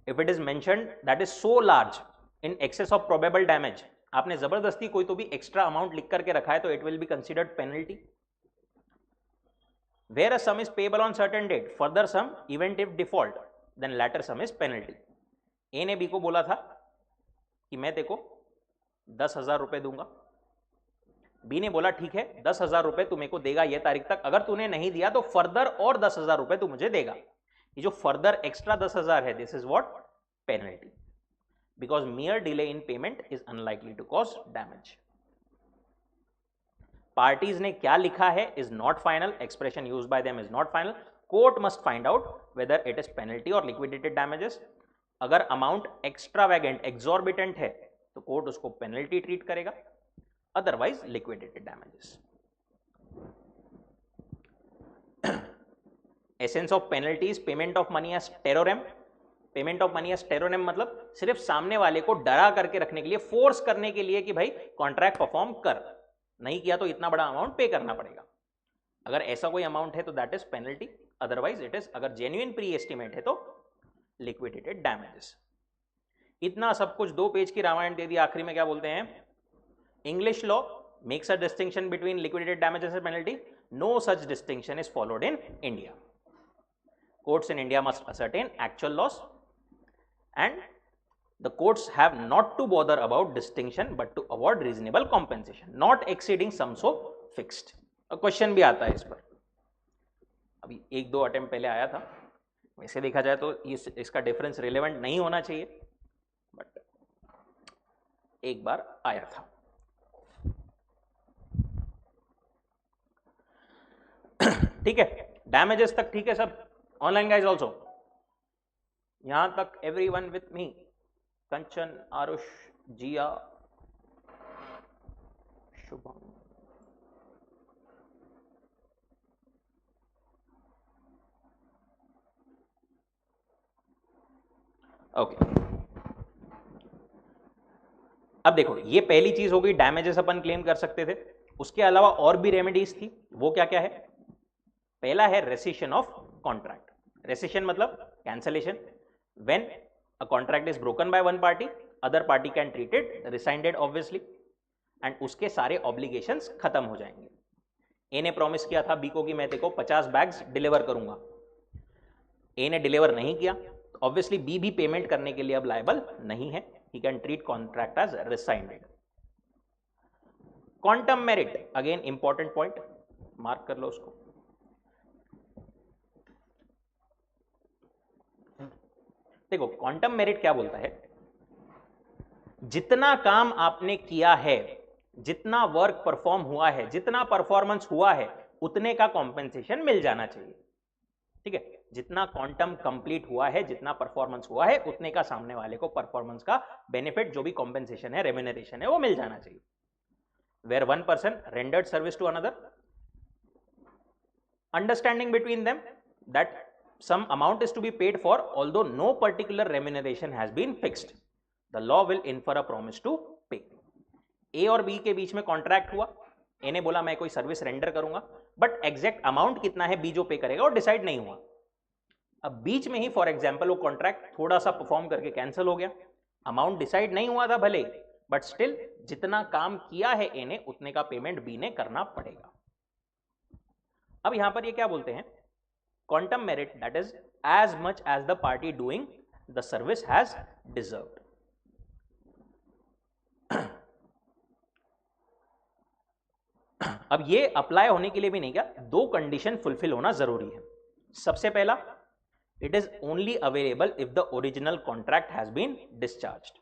if it is mentioned that is so large in excess of probable damage, आपने जबरदस्ती कोई तो भी एक्स्ट्रा अमाउंट लिख करके रखा है तो it will be considered penalty. Where a sum is payable on certain date, further sum event if default, then latter sum is penalty. ए ने बी को बोला था कि मैं तेको 10,000 रुपए दूंगा. बी ने बोला ठीक है 10,000 रुपए तू मेरे को देगा ये तारीख तक, अगर तूने नहीं दिया तो फर्दर और 10,000 रुपए तू मुझे देगा. ये जो फर्दर एक्स्ट्रा 10,000 है, this is what penalty, because mere delay in payment is unlikely to cause damage. Parties ने क्या लिखा है is not final, expression used by them is not final. Court must find out whether it is penalty or liquidated damages. अगर अमाउंट एक्स्ट्रावेगेंट एक्सॉर्बिटेंट है तो कोर्ट उसको पेनल्टी ट्रीट करेगा, otherwise liquidated damages. Essence of penalty is payment of money as टेरोरेम. पेमेंट ऑफ मनी एज टेरोरेम मतलब सिर्फ सामने वाले को डरा करके रखने के लिए, फोर्स करने के लिए कि भाई कॉन्ट्रैक्ट परफॉर्म कर, नहीं किया तो इतना बड़ा अमाउंट पे करना पड़ेगा. अगर ऐसा कोई अमाउंट है तो that is penalty, otherwise it is, अगर जेन्युइन प्री एस्टिमेट है तो लिक्विडेटेड डैमेजेस. इतना सब कुछ 2 पेज की रामायण दे दी. आखिरी में क्या बोलते हैं, English law makes a distinction between liquidated damages and penalty. No such distinction is followed in India. Courts in India must ascertain actual loss and the courts have not to bother about distinction but to award reasonable compensation not exceeding sum so fixed. Question भी आता है इस पर, अभी 1-2 अटेम्प्ट पहले आया था. वैसे देखा जाए तो इसका डिफरेंस रिलेवेंट नहीं होना चाहिए, बट एक बार आया था. ठीक है, डैमेजेस तक ठीक है सब. ऑनलाइन गाइज ऑल्सो, यहां तक everyone with me, Kanchan, Aarush, Jiya, Shubham. Okay, अब देखो ये पहली चीज हो गई, डैमेजेस अपन क्लेम कर सकते थे. उसके अलावा और भी रेमेडीज थी. वो क्या क्या है, पहला है रेसिशन ऑफ कॉन्ट्रैक्ट. रेसिशन मतलब cancellation. When a contract is broken by one party, other party can treat it rescinded obviously, and उसके सारे obligations खत्म हो जाएंगे. ए ने प्रॉमिस किया था बी को कि मैं तेको 50 बैग्स डिलीवर करूंगा. ए ने डिलीवर नहीं किया, ऑब्वियसली बी भी पेमेंट करने के लिए अब लायबल नहीं है. He can treat contract as rescinded. Quantum meruit, again important point, mark कर लो उसको. देखो क्वांटम मेरिट क्या बोलता है, जितना काम आपने किया है, जितना वर्क परफॉर्म हुआ है, जितना परफॉर्मेंस हुआ है, उतने का कॉम्पेंसेशन मिल जाना चाहिए. ठीक है, जितना क्वांटम कंप्लीट हुआ है, जितना परफॉर्मेंस हुआ है, उतने का सामने वाले को परफॉर्मेंस का बेनिफिट, जो भी कॉम्पेंसेशन है, रेम्यूनरेशन है, वो मिल जाना चाहिए. Where one person rendered service to another, understanding between them that some amount is to be paid for although no particular remuneration has been fixed, the law will infer a promise to pay. A और B के बीच में कॉन्ट्रैक्ट हुआ. A ने बोला मैं कोई सर्विस रेंडर करूंगा, बट एग्जैक्ट अमाउंट कितना है B जो पे करेगा वो डिसाइड नहीं हुआ. अब बीच में ही फॉर एग्जांपल वो कॉन्ट्रैक्ट थोड़ा सा परफॉर्म करके कैंसिल हो गया. अमाउंट डिसाइड नहीं हुआ था भले, बट स्टिल जितना काम किया है A ने उतने का पेमेंट B ने करना पड़ेगा. अब यहां पर ये क्या बोलते हैं, quantum merit, that is as much as the party doing the service has deserved. अब ये अप्लाई होने के लिए भी नहीं क्या, 2 कंडीशन फुलफिल होना जरूरी है. सबसे पहला, it is only available if the original contract has been discharged.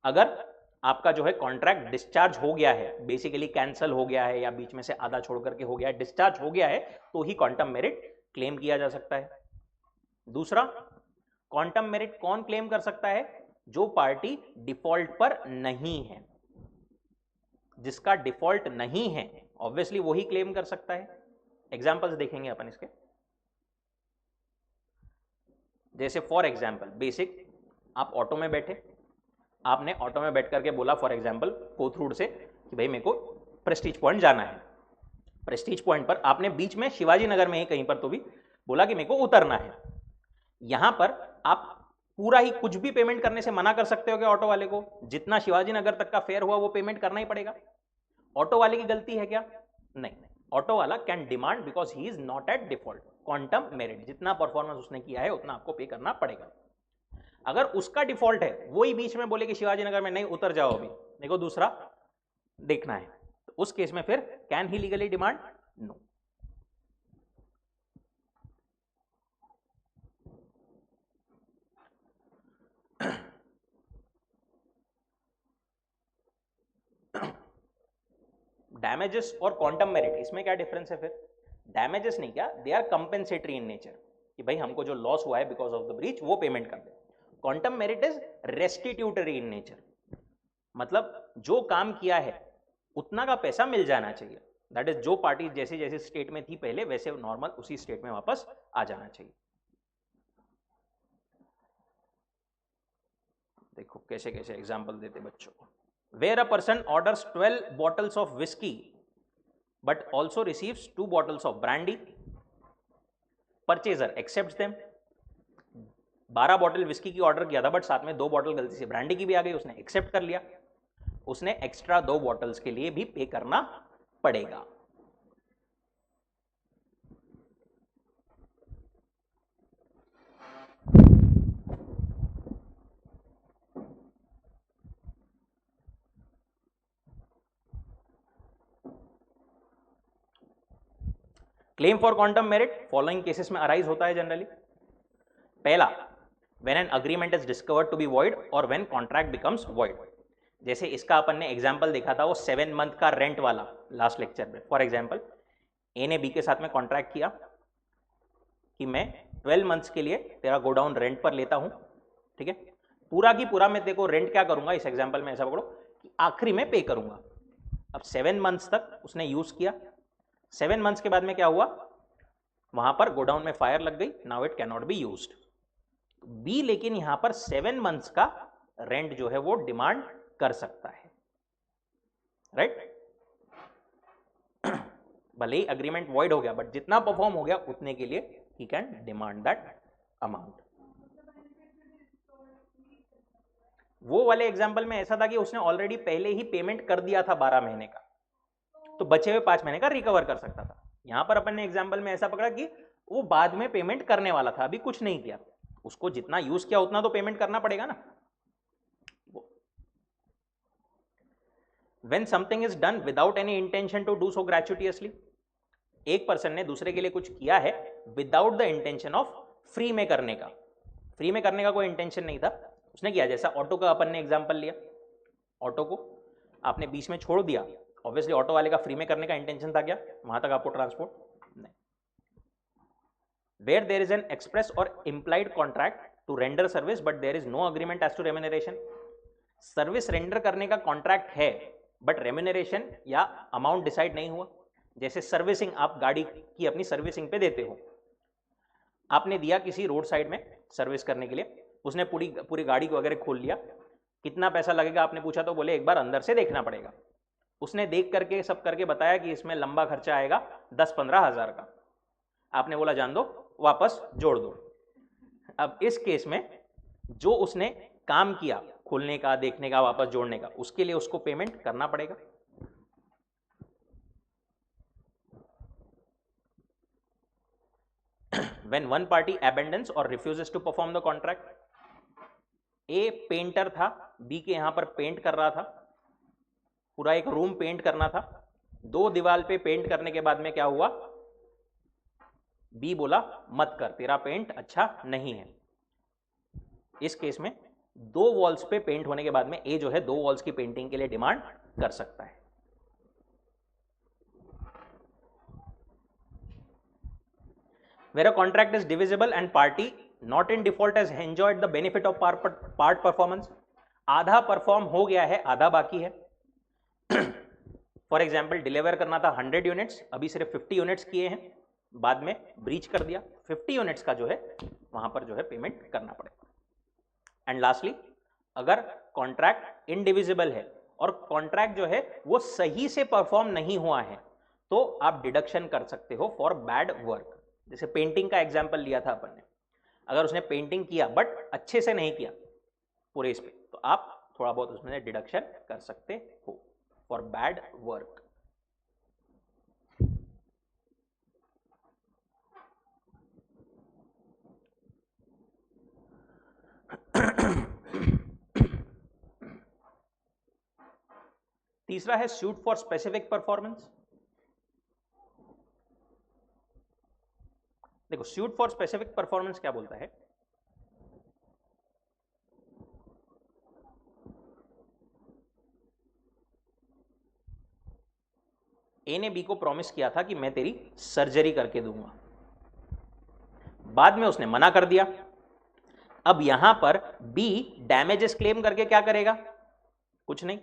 अगर आपका जो है कॉन्ट्रैक्ट डिस्चार्ज हो गया है, बेसिकली कैंसिल हो गया है या बीच में से आधा छोड़ करके हो गया है, डिस्चार्ज हो गया है, तो ही क्वांटम मेरिट क्लेम किया जा सकता है. दूसरा, क्वांटम मेरिट कौन क्लेम कर सकता है, जो पार्टी डिफॉल्ट पर नहीं है. जिसका डिफॉल्ट नहीं है ऑब्वियसली वही क्लेम कर सकता है. एग्जांपल्स देखेंगे अपन इसके. जैसे फॉर एग्जांपल बेसिक, आप ऑटो में बैठे, आपने ऑटो में बैठ करके बोला फॉर एग्जांपल कोथरूड से कि भाई मेरे को प्रेस्टीज पॉइंट जाना है। प्रेस्टीज पॉइंट पर आपने बीच में शिवाजी नगर में ही कहीं पर तो भी बोला कि मेरे को उतरना है। यहां पर आप पूरा ही कुछ भी पेमेंट करने से मना कर सकते हो कि ऑटो वाले को जितना शिवाजी नगर तक का फेयर हुआ वो पेमेंट करना ही पड़ेगा। ऑटो वाले की गलती है क्या? नहीं, ऑटो वाला can demand because he is not at default. Quantum merit, जितना परफॉर्मेंस उसने किया है उतना आपको पे करना पड़ेगा। अगर उसका डिफॉल्ट है, वही बीच में बोले कि शिवाजी नगर में नहीं उतर जाओ, अभी मेरे को दूसरा देखना है, तो उस केस में फिर can he legally demand? No. Damages और क्वांटम मेरिट, इसमें क्या डिफरेंस है? फिर डैमेजेस नहीं, क्या they are compensatory in nature, कि भाई हमको जो लॉस हुआ है बिकॉज ऑफ द ब्रीच वो पेमेंट कर दे। Quantum merit is restitutory in nature, मतलब जो काम किया है उतना का पैसा मिल जाना चाहिए। दैट इज जो पार्टी जैसी जैसी स्टेट में थी पहले वैसे नॉर्मल उसी स्टेट में वापस आ जाना चाहिए। देखो कैसे कैसे एग्जांपल देते बच्चों को। Where a person orders 12 bottles of whisky but also receives 2 bottles of brandy, purchaser accepts them. 12 bottle whisky की ऑर्डर किया था बट साथ में 2 बॉटल गलती से ब्रांडी की भी आ गई, उसने एक्सेप्ट कर लिया, उसने एक्स्ट्रा 2 बॉटल्स के लिए भी पे करना पड़ेगा। Claim for quantum meruit following cases में अराइज होता है जनरली। पहला, when an agreement is discovered to be void और व्हेन कॉन्ट्रैक्ट बिकम्स वॉइड। जैसे इसका अपन ने एग्जांपल देखा था वो 7 मंथ का रेंट वाला लास्ट लेक्चर में। फॉर एग्जांपल, ए ने बी के साथ में कॉन्ट्रैक्ट किया कि मैं 12 मंथ्स के लिए तेरा गोडाउन रेंट पर लेता हूं, ठीक है, पूरा की पूरा मैं तेरे को रेंट क्या करूंगा, इस एग्जांपल में ऐसा पकड़ो कि आखिरी में पे करूंगा। अब 7 मंथ्स तक उसने यूज किया, 7 मंथ्स के बाद में क्या हुआ, वहां पर गोडाउन में फायर लग गई, now it can not be used. B लेकिन यहां पर 7 मंथ्स का रेंट जो है वो डिमांड कर सकता है, राइट? भले ही अग्रीमेंट वॉइड हो गया बट जितना परफॉर्म हो गया उतने के लिए he can demand that amount. वो वाले एग्जांपल में ऐसा था कि उसने ऑलरेडी पहले ही पेमेंट कर दिया था 12 महीने का, तो बचे हुए 5 महीने का रिकवर कर सकता था। यहां पर अपन ने एग्जांपल में ऐसा पकड़ा कि वो बाद में पेमेंट करने वाला था, अभी कुछ नहीं किया, उसको जितना यूज किया उतना तो पेमेंट करना पड़ेगा ना। When something is done without any intention to do so gratuitously, एक पर्सन ने दूसरे के लिए कुछ किया है without the intention of free में करने का, फ्री में करने का कोई इंटेंशन नहीं था, उसने किया। जैसा ऑटो का अपन ने एग्जांपल लिया, ऑटो को आपने बीच में छोड़ दिया, ऑब्वियसली ऑटो वाले का फ्री में करने का इंटेंशन था क्या वहां तक आपको ट्रांसपोर्ट? नहीं। Where there is an express or implied contract to render service but there is no agreement as to remuneration. Service render करने का कॉन्ट्रैक्ट है बट रेम्यूनरेशन या अमाउंट डिसाइड नहीं हुआ। जैसे सर्विसिंग, आप गाड़ी की अपनी सर्विसिंग पे देते हो, आपने दिया किसी रोड साइड में सर्विस करने के लिए, उसने पूरी गाड़ी को वगैरह खोल लिया, कितना पैसा लगेगा आपने पूछा तो बोले एक बार अंदर से देखना पड़ेगा। उसने देख करके सब करके बताया कि इसमें लंबा खर्चा आएगा 10-15 हज़ार का, आपने बोला जान दो वापस जोड़ दो। अब इस केस में जो उसने काम किया खोलने का, देखने का, वापस जोड़ने का, उसके लिए उसको पेमेंट करना पड़ेगा। When one party abandons or refuses to perform the contract, A painter था, बी के यहां पर पेंट कर रहा था, पूरा एक रूम पेंट करना था, 2 दीवार पे पेंट करने के बाद में क्या हुआ, बी बोला मत कर, तेरा पेंट अच्छा नहीं है। इस केस में 2 वॉल्स पे पेंट होने के बाद में ए जो है 2 वॉल्स की पेंटिंग के लिए डिमांड कर सकता है। Where a contract is divisible and party not in default has enjoyed the benefit of part performance, आधा परफॉर्म हो गया है, आधा बाकी है। फॉर एग्जाम्पल, डिलीवर करना था 100 यूनिट्स, अभी सिर्फ 50 यूनिट्स किए हैं, बाद में ब्रीच कर दिया, 50 यूनिट्स का जो है वहां पर जो है पेमेंट करना पड़ेगा। एंड लास्टली, अगर कॉन्ट्रैक्ट इनडिविजिबल है और कॉन्ट्रैक्ट जो है वो सही से परफॉर्म नहीं हुआ है, तो आप डिडक्शन कर सकते हो फॉर बैड वर्क। जैसे पेंटिंग का एग्जाम्पल लिया था अपन ने, अगर उसने पेंटिंग किया बट अच्छे से नहीं किया पूरे इस पे, तो आप थोड़ा बहुत उसमें डिडक्शन कर सकते हो फॉर बैड वर्क। तीसरा है सूट फॉर स्पेसिफिक परफॉर्मेंस। देखो सूट फॉर स्पेसिफिक परफॉर्मेंस क्या बोलता है, ए ने बी को प्रॉमिस किया था कि मैं तेरी सर्जरी करके दूंगा, बाद में उसने मना कर दिया। अब यहां पर बी डैमेजेस क्लेम करके क्या करेगा, कुछ नहीं,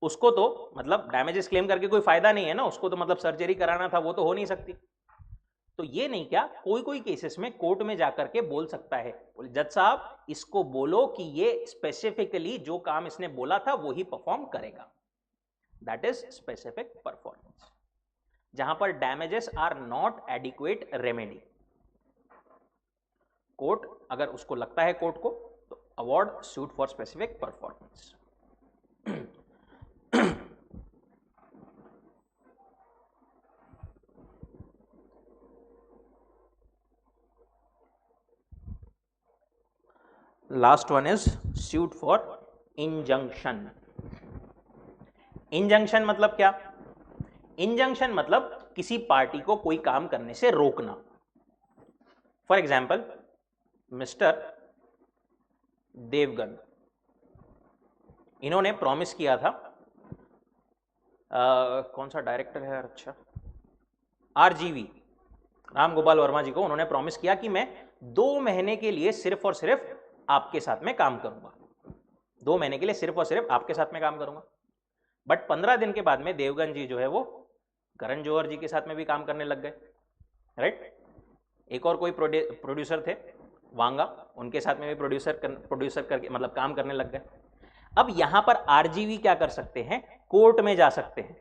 उसको तो मतलब डैमेजेस क्लेम करके कोई फायदा नहीं है ना, उसको तो मतलब सर्जरी कराना था, वो तो हो नहीं सकती। तो ये नहीं, क्या कोई कोई केसेस में कोर्ट में जाकर के बोल सकता है, बोले जज साहब इसको बोलो कि ये स्पेसिफिकली जो काम इसने बोला था वो ही परफॉर्म करेगा, दैट इज स्पेसिफिक परफॉर्मेंस, जहां पर damages are not adequate remedy. Court अगर उसको लगता है कोर्ट को, तो award suit for specific performance. Last one is suit for injunction. Injunction मतलब क्या, इंजंक्शन मतलब किसी पार्टी को कोई काम करने से रोकना। फॉर एग्जाम्पल मिस्टर देवगन, इन्होंने प्रॉमिस किया था, कौन सा डायरेक्टर है, अच्छा आरजीवी, राम गोपाल वर्मा जी को उन्होंने प्रॉमिस किया कि मैं 2 महीने के लिए सिर्फ और सिर्फ आपके साथ में काम करूंगा, 2 महीने के लिए सिर्फ और सिर्फ आपके साथ में काम करूंगा। बट 15 दिन के बाद में देवगन जी जो है वो करण जौहर जी के साथ में भी काम करने लग गए, राइट। एक और कोई प्रोड्यूसर थे वांगा, उनके साथ में भी प्रोड्यूसर करके मतलब काम करने लग गए। अब यहां पर आरजीवी क्या कर सकते हैं, कोर्ट में जा सकते हैं,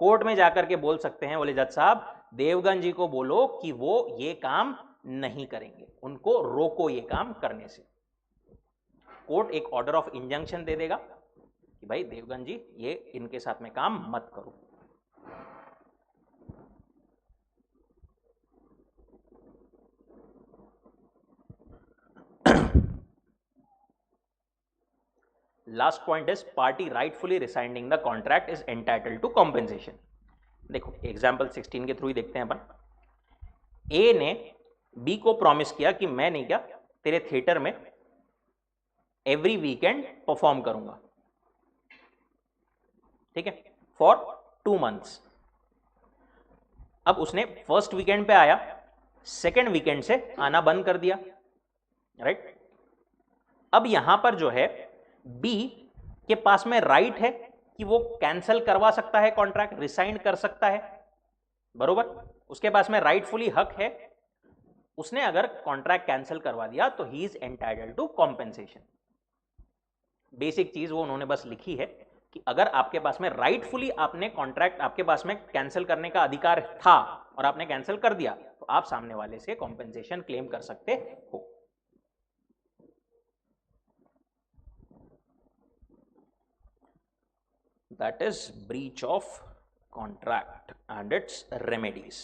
कोर्ट में जाकर के बोल सकते हैं, बोले जज साहब देवगन जी को बोलो कि वो ये काम नहीं करेंगे, उनको रोको ये काम करने से। कोर्ट एक ऑर्डर ऑफ इंजंक्शन दे देगा कि भाई देवगन जी ये इनके साथ में काम मत करो। Last point is party rightfully resigning the contract is entitled to compensation. देखो एग्जाम्पल 16 के थ्रू ही देखते हैं अपन। ए ने बी को प्रॉमिस किया कि मैं नहीं क्या तेरे थिएटर में एवरी वीकेंड परफॉर्म करूंगा, ठीक है, फॉर 2 मंथ्स। अब उसने फर्स्ट वीकेंड पे आया, सेकेंड वीकेंड से आना बंद कर दिया, राइट। अब यहां पर जो है बी के पास में राइट है कि वो कैंसिल करवा सकता है कॉन्ट्रैक्ट, रिसाइन कर सकता है, बरोबर, उसके पास में राइटफुली हक है। उसने अगर कॉन्ट्रैक्ट कैंसिल करवा दिया तो he is entitled to compensation. Basic चीज वो उन्होंने बस लिखी है कि अगर आपके पास में राइटफुली आपने कॉन्ट्रैक्ट, आपके पास में कैंसिल करने का अधिकार था और आपने कैंसिल कर दिया, तो आप सामने वाले से कॉम्पेंसेशन क्लेम कर सकते हो। That is breach of contract and its remedies.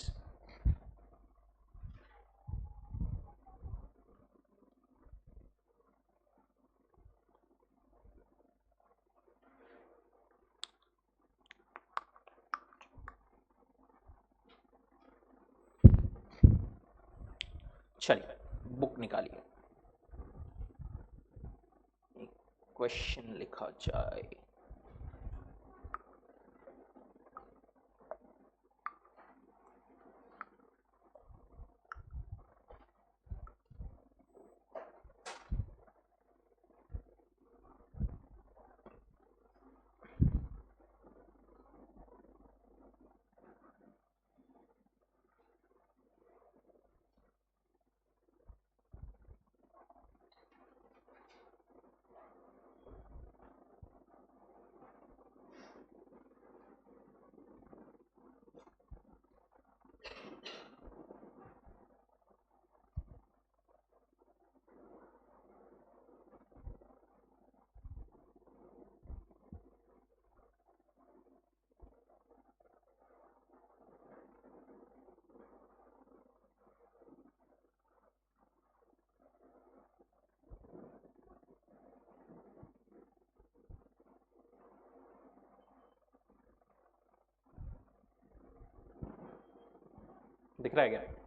चलिए बुक निकालिए, एक क्वेश्चन लिखा जाए। दिख रहा है क्या?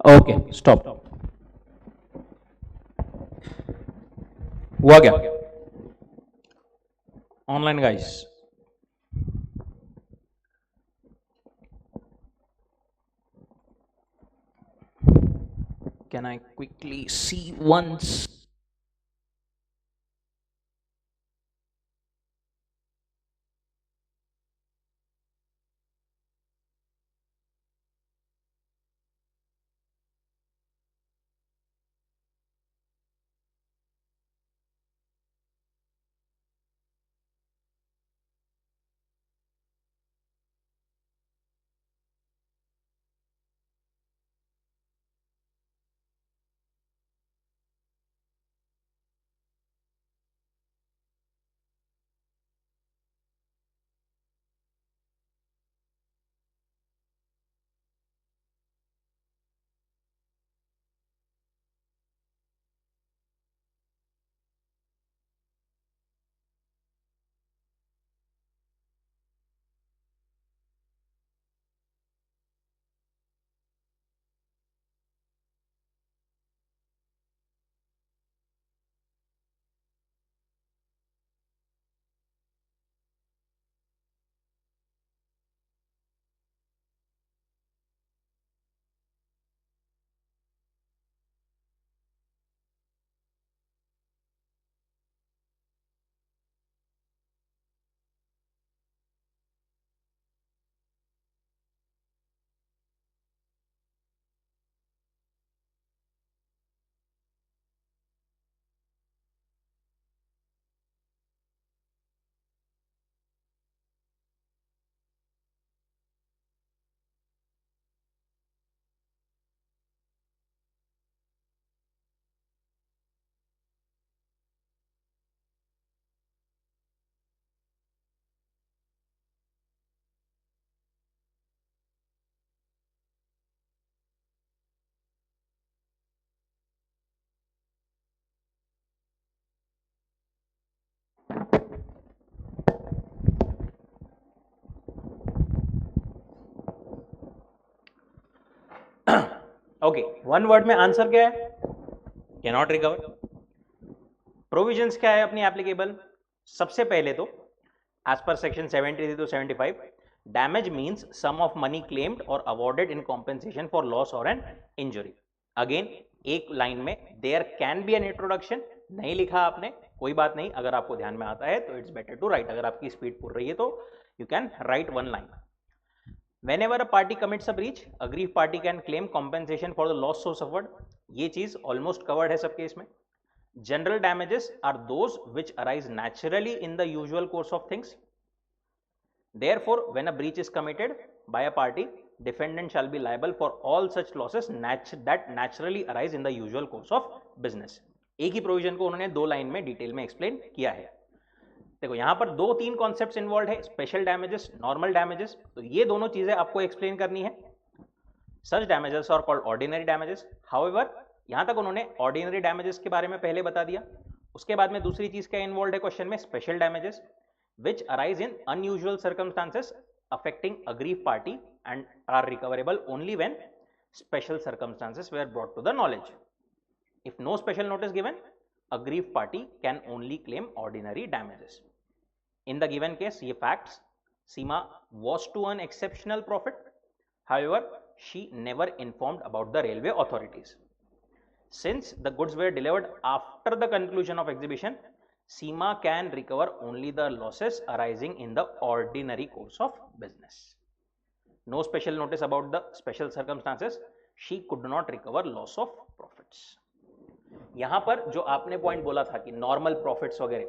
Okay stop. हुआ क्या online guys? Can I quickly see once? Okay, one word में आंसर क्या है? Can not recover. प्रोविजंस क्या है अपनी एप्लीकेबल? सबसे पहले तो as per section 73 to 75, damage means sum of money claimed or awarded in compensation for loss or an injury. Again एक लाइन में there can be an introduction, नहीं लिखा आपने, कोई बात नहीं, अगर आपको ध्यान में आता है तो इट्स बेटर टू राइट। अगर आपकी स्पीड पूर रही है तो you can write one line. Whenever a party commits a breach, aggrieved party can claim compensation for the loss so suffered. ये चीज ऑलमोस्ट कवर्ड है सब केस में। General damages are those which arise naturally in the usual course of things. Therefore, when a breach is committed by a party, defendant shall be liable for all such losses that naturally arise in the usual course of business. एक ही प्रोविजन को उन्होंने दो लाइन में डिटेल में एक्सप्लेन किया है। देखो यहां पर दो तीन कॉन्सेप्ट्स इन्वॉल्व है, स्पेशल डैमेजेस, नॉर्मल डैमेजेस, तो ये दोनों चीजें आपको एक्सप्लेन करनी है। Such damages are called ordinary damages. However यहां तक उन्होंने ऑर्डिनरी डैमेजेस के बारे में पहले बता दिया। उसके बाद में दूसरी चीज क्या इन्वॉल्व है क्वेश्चन में? Special damages which arise in unusual circumstances affecting aggrieve party and are recoverable only when special circumstances were brought to the knowledge. If no special notice given, aggrieved party can only claim ordinary damages. In the given case, ye facts, Seema was to earn exceptional profit. However, she never informed about the railway authorities. Since the goods were delivered after the conclusion of exhibition, Seema can recover only the losses arising in the ordinary course of business. No special notice about the special circumstances. She could not recover loss of profits. यहां पर जो आपने पॉइंट बोला था कि नॉर्मल प्रॉफिट्स वगैरह,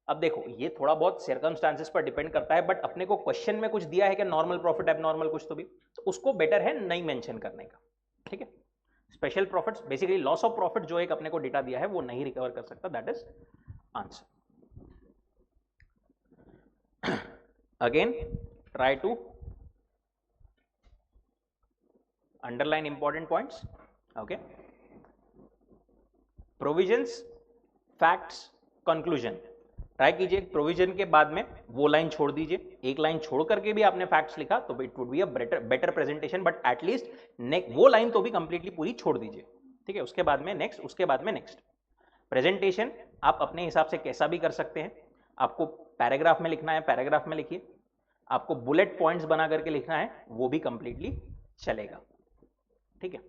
अब देखो ये थोड़ा बहुत सर्कमस्टांसेस पर डिपेंड करता है, बट अपने को क्वेश्चन में कुछ दिया है कि नॉर्मल प्रॉफिट एबनॉर्मल कुछ तो भी, तो उसको बेटर है नहीं मेंशन करने का। ठीक है, special profits basically loss of profit जो एक अपने को डेटा दिया है वो नहीं रिकवर कर सकता, that is answer. Again try to underline important points. Okay, provisions, facts, conclusion. Try कीजिए प्रोविजन के बाद में वो लाइन छोड़ दीजिए, एक लाइन छोड़ करके भी आपने फैक्ट्स लिखा तो it would be a better presentation, but at least वो लाइन तो भी कंप्लीटली पूरी छोड़ दीजिए, ठीक है। उसके बाद में नेक्स्ट, उसके बाद में नेक्स्ट। प्रेजेंटेशन आप अपने हिसाब से कैसा भी कर सकते हैं, आपको पैराग्राफ में लिखना है पैराग्राफ में लिखिए, आपको बुलेट पॉइंट्स बना करके लिखना है वो भी कंप्लीटली चलेगा, ठीक है।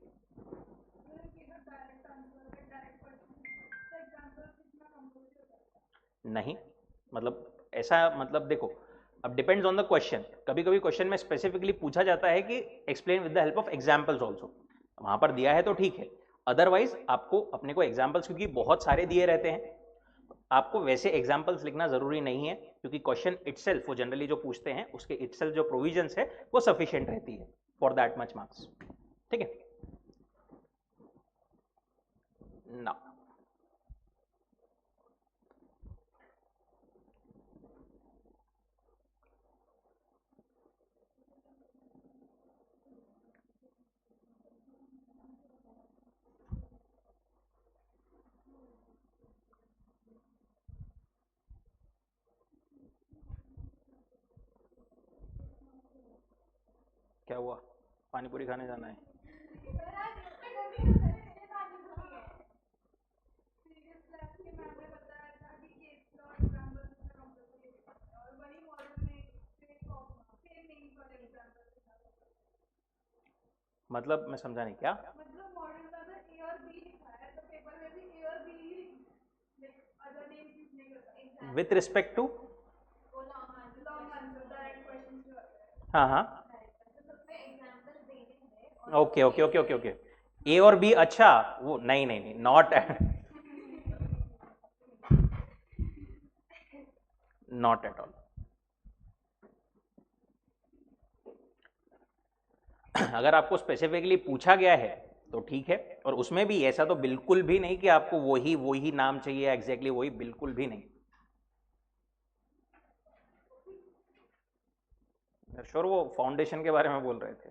नहीं, मतलब ऐसा, मतलब देखो अब डिपेंड्स ऑन द क्वेश्चन, कभी कभी क्वेश्चन में स्पेसिफिकली पूछा जाता है कि explain with the help of examples also, वहां पर दिया है तो ठीक है, अदरवाइज आपको अपने को एग्जांपल्स क्योंकि बहुत सारे दिए रहते हैं, आपको वैसे एग्जांपल्स लिखना जरूरी नहीं है, क्योंकि क्वेश्चन इटसेल्फ वो जनरली जो पूछते हैं उसके इटसेल्फ जो प्रोविजंस है वो सफिशिएंट रहती है फॉर दैट मच मार्क्स, ठीक है ना। क्या हुआ, पानी पूरी खाने जाना है? मतलब मैं समझा नहीं क्या? विथ रिस्पेक्ट टू, हाँ हाँ, okay okay okay okay okay, A और बी, अच्छा वो नहीं नहीं नहीं, नॉट नॉट एट ऑल। अगर आपको स्पेसिफिकली पूछा गया है तो ठीक है, और उसमें भी ऐसा तो बिल्कुल भी नहीं कि आपको वही वही नाम चाहिए एग्जैक्टली वही, बिल्कुल भी नहीं। श्योर वो फाउंडेशन के बारे में बोल रहे थे,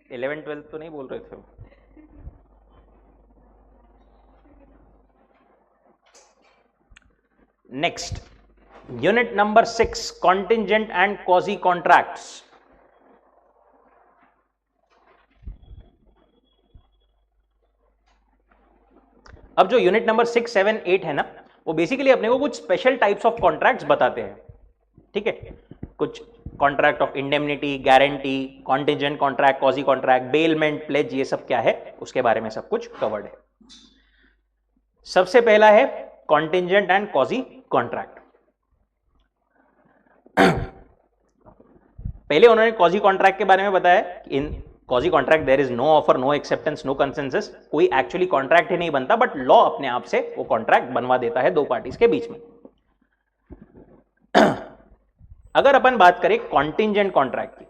11th 12th तो नहीं बोल रहे थे वो। Next, unit number 6, contingent and quasi contracts. अब जो यूनिट नंबर 6, 7, 8 है ना, वो बेसिकली अपने को कुछ स्पेशल टाइप्स ऑफ कॉन्ट्रैक्ट्स बताते हैं, ठीक है। कुछ contract of indemnity, guarantee, contingent contract, quasi contract, bailment, pledge, ये सब क्या है उसके बारे में सब कुछ कवर्ड है। सबसे पहला है कॉन्टिंजेंट एंड कॉजी कॉन्ट्रैक्ट। पहले उन्होंने कॉजी कॉन्ट्रैक्ट के बारे में बताया कि in quasi contract there is no offer, no acceptance, no consensus, कोई एक्चुअली कॉन्ट्रैक्ट ही नहीं बनता, बट लॉ अपने आप से वो कॉन्ट्रैक्ट बनवा देता है दो पार्टीज के बीच में। अगर अपन बात करें कॉन्टिंजेंट कॉन्ट्रैक्ट की,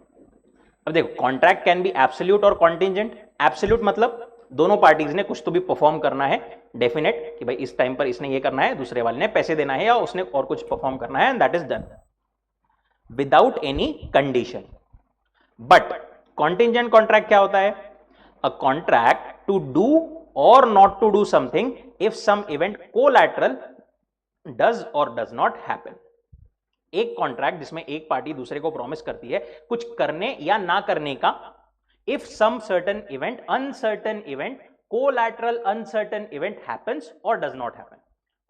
अब देखो कॉन्ट्रैक्ट कैन बी एब्सोल्यूट और कॉन्टिंजेंट। एब्सोल्यूट मतलब दोनों पार्टीज ने कुछ तो भी परफॉर्म करना है डेफिनेट, कि भाई इस टाइम पर इसने ये करना है, दूसरे वाले ने पैसे देना है या उसने और कुछ परफॉर्म करना है, and that is done without any condition. But contingent contract क्या होता है? अ कॉन्ट्रैक्ट टू डू और not to do something if some event collateral does और डज नॉट हैपन। एक कॉन्ट्रैक्ट जिसमें एक पार्टी दूसरे को प्रॉमिस करती है कुछ करने या ना करने का, if some certain event, uncertain event, collateral uncertain event happens और डज नॉट हैपन,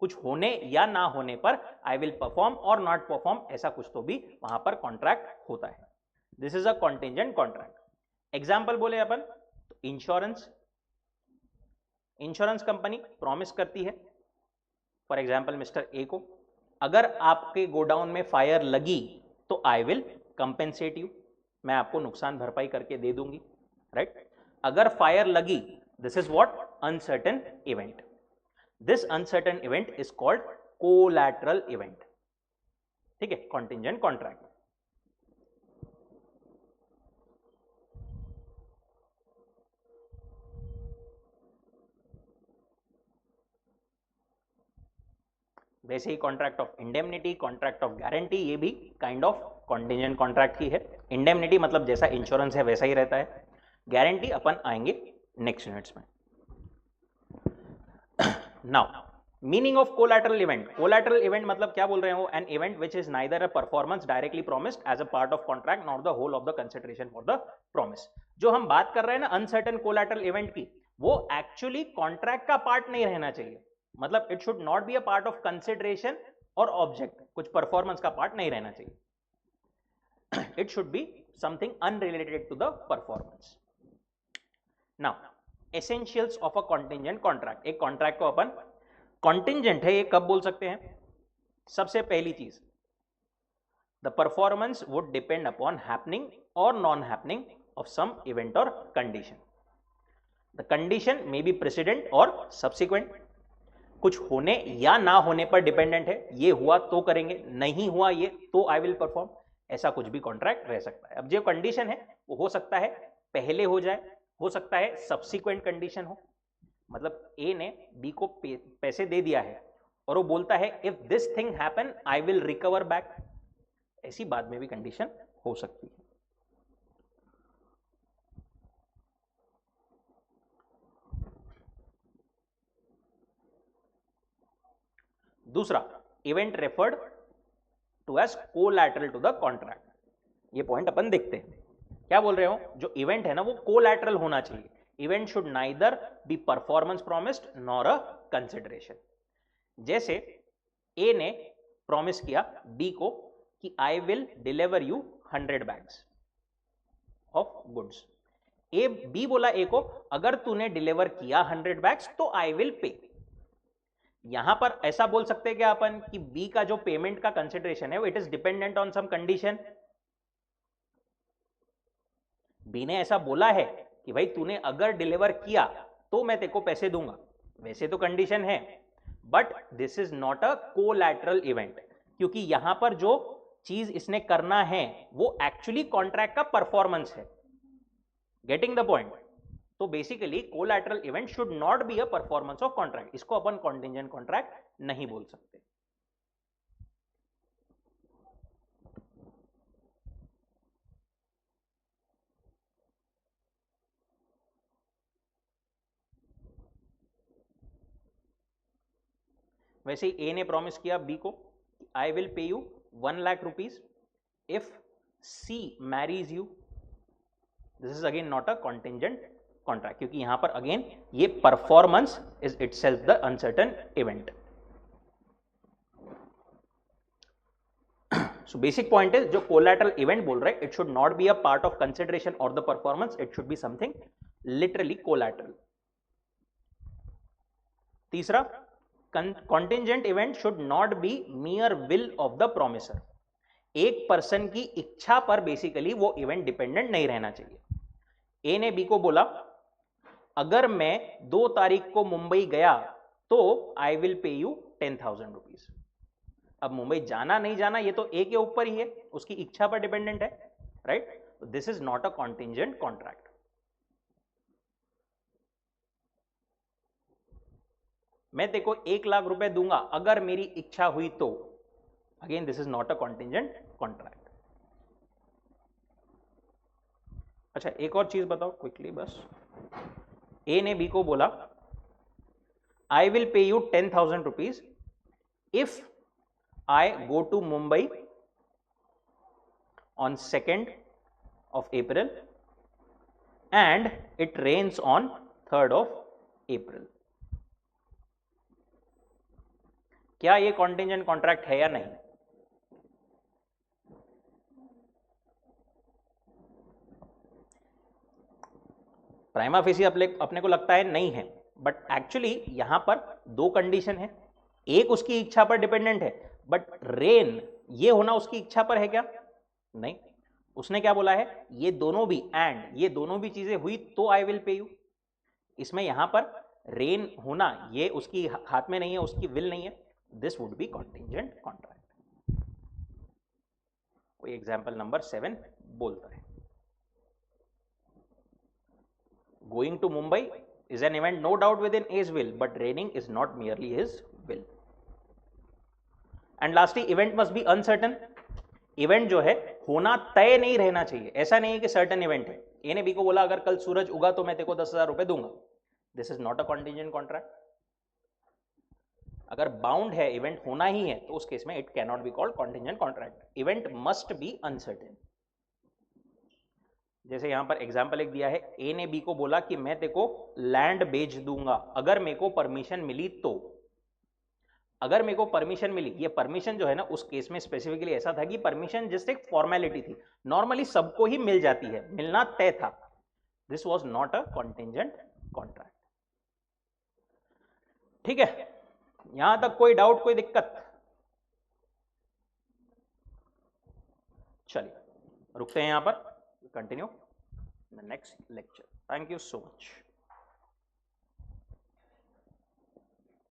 कुछ होने या ना होने पर आई विल परफॉर्म और नॉट परफॉर्म, ऐसा कुछ तो भी वहां पर कॉन्ट्रैक्ट होता है। This is a contingent contract. Example बोले अपन तो इंश्योरेंस, इंश्योरेंस कंपनी प्रॉमिस करती है फॉर एग्जाम्पल मिस्टर ए को, अगर आपके गोडाउन में फायर लगी तो आई विल कंपेंसेट यू, मैं आपको नुकसान भरपाई करके दे दूंगी, राइट। अगर फायर लगी, this is what, uncertain event, this uncertain event is called collateral event, ठीक है, कॉन्टिंजेंट कॉन्ट्रैक्ट। वैसे ही contract of indemnity, contract of guarantee, ये भी काइंड ऑफ कॉन्टिंजेंट कॉन्ट्रैक्ट ही है। इंडेमनिटी मतलब जैसा इंश्योरेंस है वैसा ही रहता है, गारंटी अपन आएंगे नेक्स्ट यूनिट्स में। Now meaning of collateral event, collateral event मतलब क्या बोल रहे हो, an event which is neither a performance directly promised as a part of contract not the whole of the consideration for the promise. जो हम बात कर रहे हैं ना अनसर्टेन कोलैटरल इवेंट की, वो एक्चुअली कॉन्ट्रैक्ट का पार्ट नहीं रहना चाहिए, मतलब it should not be a part of consideration और ऑब्जेक्ट, कुछ परफॉर्मेंस का पार्ट नहीं रहना चाहिए, it should be something unrelated to the performance. Now essentials of a contingent contract, एक कॉन्ट्रैक्ट को अपन कॉन्टिंजेंट है ये कब बोल सकते हैं, सबसे पहली चीज the performance would depend upon happening or non happening of some event or condition. The condition may be precedent or subsequent, कुछ होने या ना होने पर डिपेंडेंट है, ये हुआ तो करेंगे, नहीं हुआ ये तो आई विल परफॉर्म, ऐसा कुछ भी कॉन्ट्रैक्ट रह सकता है। अब जो कंडीशन है वो हो सकता है पहले हो जाए, हो सकता है सब्सिक्वेंट कंडीशन हो, मतलब ए ने बी को पैसे दे दिया है और वो बोलता है if this thing happen I will recover back, ऐसी बाद में भी कंडीशन हो सकती है। दूसरा, event referred to as collateral to the contract, ये पॉइंट अपन देखते हैं। क्या बोल रहे हो, जो इवेंट है ना वो कोलैटरल होना चाहिए, event should neither be performance promised nor a consideration. जैसे ए ने प्रॉमिस किया बी को कि I will deliver you 100 bags of goods, A B बोला ए को अगर तूने डिलीवर किया 100 बैग्स तो आई विल पे। यहां पर ऐसा बोल सकते हैं क्या अपन कि बी का जो पेमेंट का कंसिडरेशन है वो it is dependent on some condition, B ने ऐसा बोला है कि भाई तूने अगर डिलीवर किया तो मैं तेरे को पैसे दूंगा, वैसे तो कंडीशन है, but this is not a collateral event, क्योंकि यहां पर जो चीज इसने करना है वो एक्चुअली कॉन्ट्रैक्ट का परफॉर्मेंस है। Getting the point? तो basically collateral event should not be a performance of contract, इसको अपन कॉन्टिंजेंट कॉन्ट्रैक्ट नहीं बोल सकते। वैसे ही ए ने प्रॉमिस किया बी को I will pay you 1 lakh rupees if she marries you, this is again not a contingent contract, क्योंकि यहां पर अगेन ये performance is itself the uncertain event. So basic point is जो कोलैटरल इवेंट बोल रहे हैं it should not be a part of consideration or the performance, it should be something literally collateral. तीसरा, contingent event should not be mere will of the promisor, एक पर्सन की इच्छा पर बेसिकली वो इवेंट डिपेंडेंट नहीं रहना चाहिए। ए ने बी को बोला अगर मैं 2 तारीख को मुंबई गया तो आई विल पे यू 10,000 रुपीज। अब मुंबई जाना नहीं जाना ये तो ए के ऊपर ही है, उसकी इच्छा पर डिपेंडेंट है, right? This is not a contingent contract. मैं तेको 1 लाख रुपए दूंगा अगर मेरी इच्छा हुई तो, again this is not a contingent contract. अच्छा एक और चीज बताओ क्विकली बस, ए ने बी को बोला I will pay you 10,000 rupees if I go to Mumbai on 2nd of April and it rains on 3rd of April। क्या ये कॉन्टिंजेंट कॉन्ट्रैक्ट है या नहीं? प्राइमा फेसी अपने को लगता है नहीं है, बट एक्चुअली यहां पर 2 कंडीशन है, एक उसकी इच्छा पर डिपेंडेंट है, बट रेन ये होना उसकी इच्छा पर है क्या? नहीं, उसने क्या बोला है ये दोनों भी एंड ये दोनों भी चीजें हुई तो आई विल पे यू। इसमें यहां पर रेन होना ये उसकी हाथ में नहीं है, उसकी विल नहीं है, this would be contingent contract. कोई एग्जांपल नंबर 7 बोलता है going to Mumbai is an event no doubt within A's will, but raining is not merely his will. And lastly, event must be uncertain. Event जो है होना तय नहीं रहना चाहिए, ऐसा नहीं है कि सर्टन इवेंट है। ए ने बी को बोला अगर कल सूरज उगा तो मैं तेको 10,000 रुपए दूंगा, this is not a contingent contract. अगर बाउंड है, इवेंट होना ही है, तो उस केस में it can not be called contingent contract. Event must be uncertain. जैसे यहां पर एग्जाम्पल एक दिया है, ए ने बी को बोला कि मैं तेको लैंड बेच दूंगा अगर मेरे को परमिशन मिली तो। अगर मेरे को परमिशन मिली, ये परमिशन जो है ना उस केस में स्पेसिफिकली ऐसा था कि परमिशन जस्ट एक फॉर्मेलिटी थी, नॉर्मली सबको ही मिल जाती है, मिलना तय था। This was not a contingent contract. ठीक है, यहां तक कोई डाउट, कोई दिक्कत? चलिए रुकते हैं यहां पर, continue the next lecture. Thank you so much.